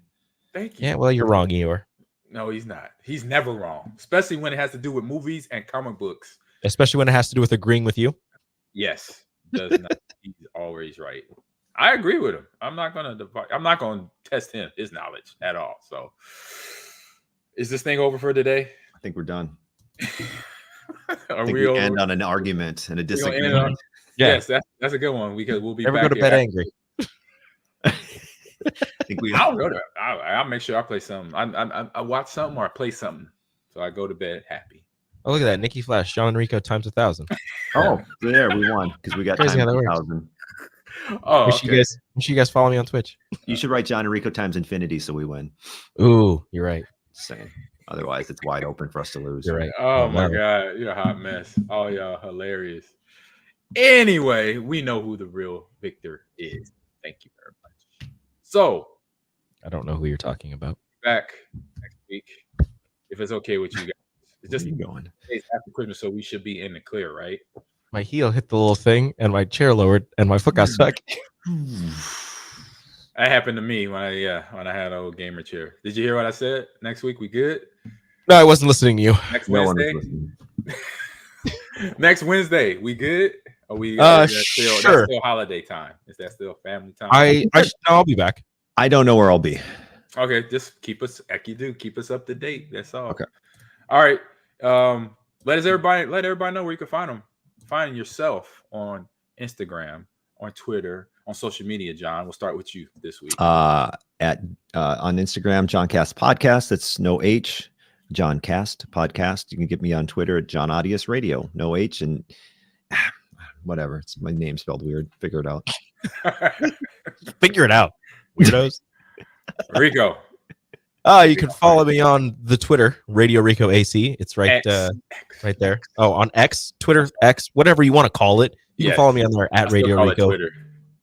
Thank you. Yeah, well, you're wrong, Eeyore. No, he's not. He's never wrong, especially when it has to do with movies and comic books. Especially when it has to do with agreeing with you. Yes, does not. He's always right. I agree with him. I'm not gonna test his knowledge at all. So, is this thing over for today? I think we're done. Are we end on an argument and a disagreement? Yes, that's a good one. We'll be Never back go to bed angry. I'll make sure I play something. I watch something or I play something, so I go to bed happy. Oh, look at that. Nikki Flash, John Enrico times 1,000. Oh, there we won because we got times 1,000. Oh, make sure you guys follow me on Twitch. You should write John Enrico times infinity so we win. Ooh, you're right. Same. Otherwise, it's wide open for us to lose. You're right. Oh my God, you're a hot mess. Oh, y'all hilarious. Anyway, we know who the real victor is. Thank you very much. So, I don't know who you're talking about. Back next week, if it's okay with you guys. It's just going after Christmas, so we should be in the clear, right? My heel hit the little thing, and my chair lowered, and my foot got stuck. That happened to me when I had an old gamer chair. Did you hear what I said? Next week, we good? No, I wasn't listening to you. Next Wednesday. Next Wednesday, we good? Are we? Sure. That's still holiday time. Is that still family time? I'll be back. I don't know where I'll be. Okay, just keep us keep us up to date. That's all. Okay. All right. Let everybody know where you can find them. Find yourself on Instagram, on Twitter, on social media. John, we'll start with you this week. On Instagram, Johncast Podcast. That's no H. Johncast Podcast. You can get me on Twitter at John Audius Radio. No H and whatever. It's my name spelled weird. Figure it out. Figure it out, weirdos. Rico. You can follow me on the Twitter, Radio Rico AC. It's right there. Oh, on X, Twitter, X, whatever you want to call it. You can follow me on there at Radio Rico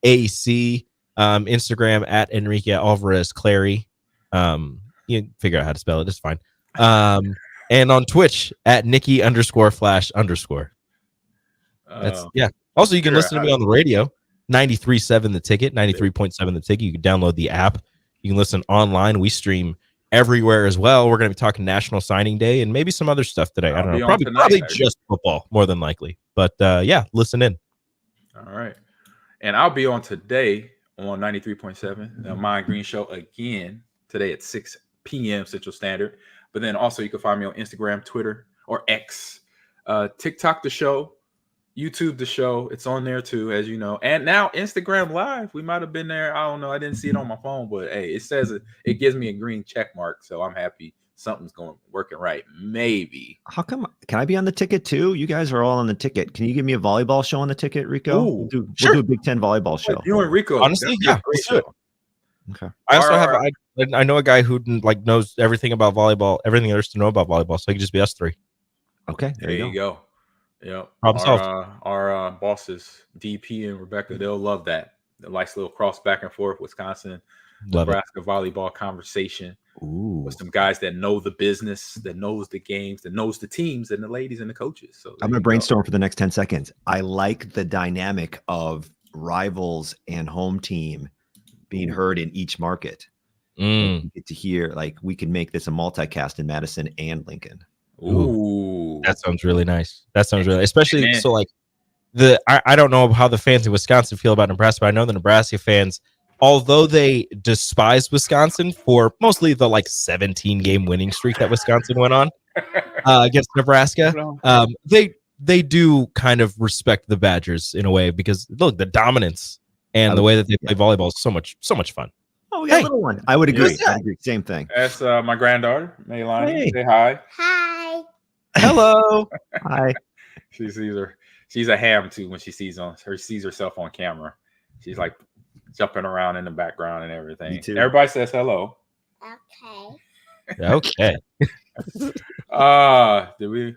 AC. Instagram at Enrique Alvarez Clary. You can figure out how to spell it. It's fine. And on Twitch at Nikki_Flash_. That's Also, you can listen to me on the radio. 93.7 The Ticket, 93.7 The Ticket. You can download the app. You can listen online. We stream everywhere as well. We're going to be talking National Signing Day and maybe some other stuff today. I don't know. Probably just football, more than likely. But listen in. All right. And I'll be on today on 93.7, the Ahman Green Show again today at 6 p.m. Central Standard. But then also you can find me on Instagram, Twitter, or X, TikTok the show, YouTube the show. It's on there too, as you know. And now Instagram Live. We might have been there. I don't know. I didn't see it on my phone, but hey, it says it gives me a green check mark. So I'm happy something's working right. Maybe. How come? Can I be on the ticket too? You guys are all on the ticket. Can you give me a volleyball show on the ticket, Rico? Ooh, we'll do a Big Ten volleyball show. You and Rico. Honestly, yeah. Okay. I also I know a guy who knows everything about volleyball, everything there is to know about volleyball. So it could just be us three. Okay. There you go. Yeah. Our bosses, DP and Rebecca, they'll love that. The nice little cross back and forth, Wisconsin, Nebraska volleyball conversation. with some guys that know the business, that knows the games, that knows the teams and the ladies and the coaches. So I'm going to brainstorm for the next 10 seconds. I like the dynamic of rivals and home team being heard in each market. You get to hear, like, we can make this a multicast in Madison and Lincoln. Ooh, that sounds really nice. That sounds really, especially so like I don't know how the fans in Wisconsin feel about Nebraska, but I know the Nebraska fans, although they despise Wisconsin for mostly the like 17 game winning streak that Wisconsin went on against Nebraska, they do kind of respect the Badgers in a way because look, the dominance and the way that they play volleyball is so much fun. Oh, we got a little one. I would agree. Same thing. That's my granddaughter, Maylani. Hey. Say hi. Hi. Hello. Hi. She sees her. She's a ham too when she sees herself on camera. She's like jumping around in the background and everything. Me too. Everybody says hello. Okay. Okay. Did we?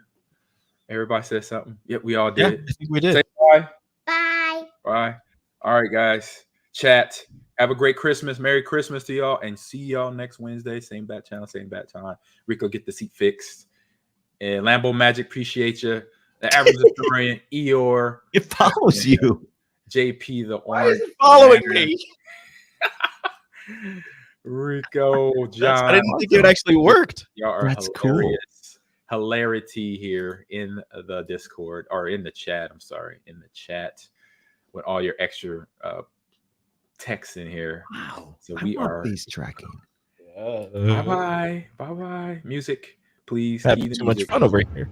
Everybody said something. Yep, we all did. Yeah, I think we did. Say bye. Bye. Bye. All right, guys. Chat. Have a great Christmas. Merry Christmas to y'all, and see y'all next Wednesday. Same bat channel, same bat time. Rico, get the seat fixed. And Lambo Magic, appreciate you. The average historian, Eeyore. It follows you. JP, the Why orange. is it following me? Rico, John. I didn't think it actually worked. Y'all are That's hilarious. Cool. Hilarity here in the Discord, or in the chat. I'm sorry, in the chat with all your extra text in here. Wow. So we are face tracking. Bye bye. Music, please. Having too much fun over here.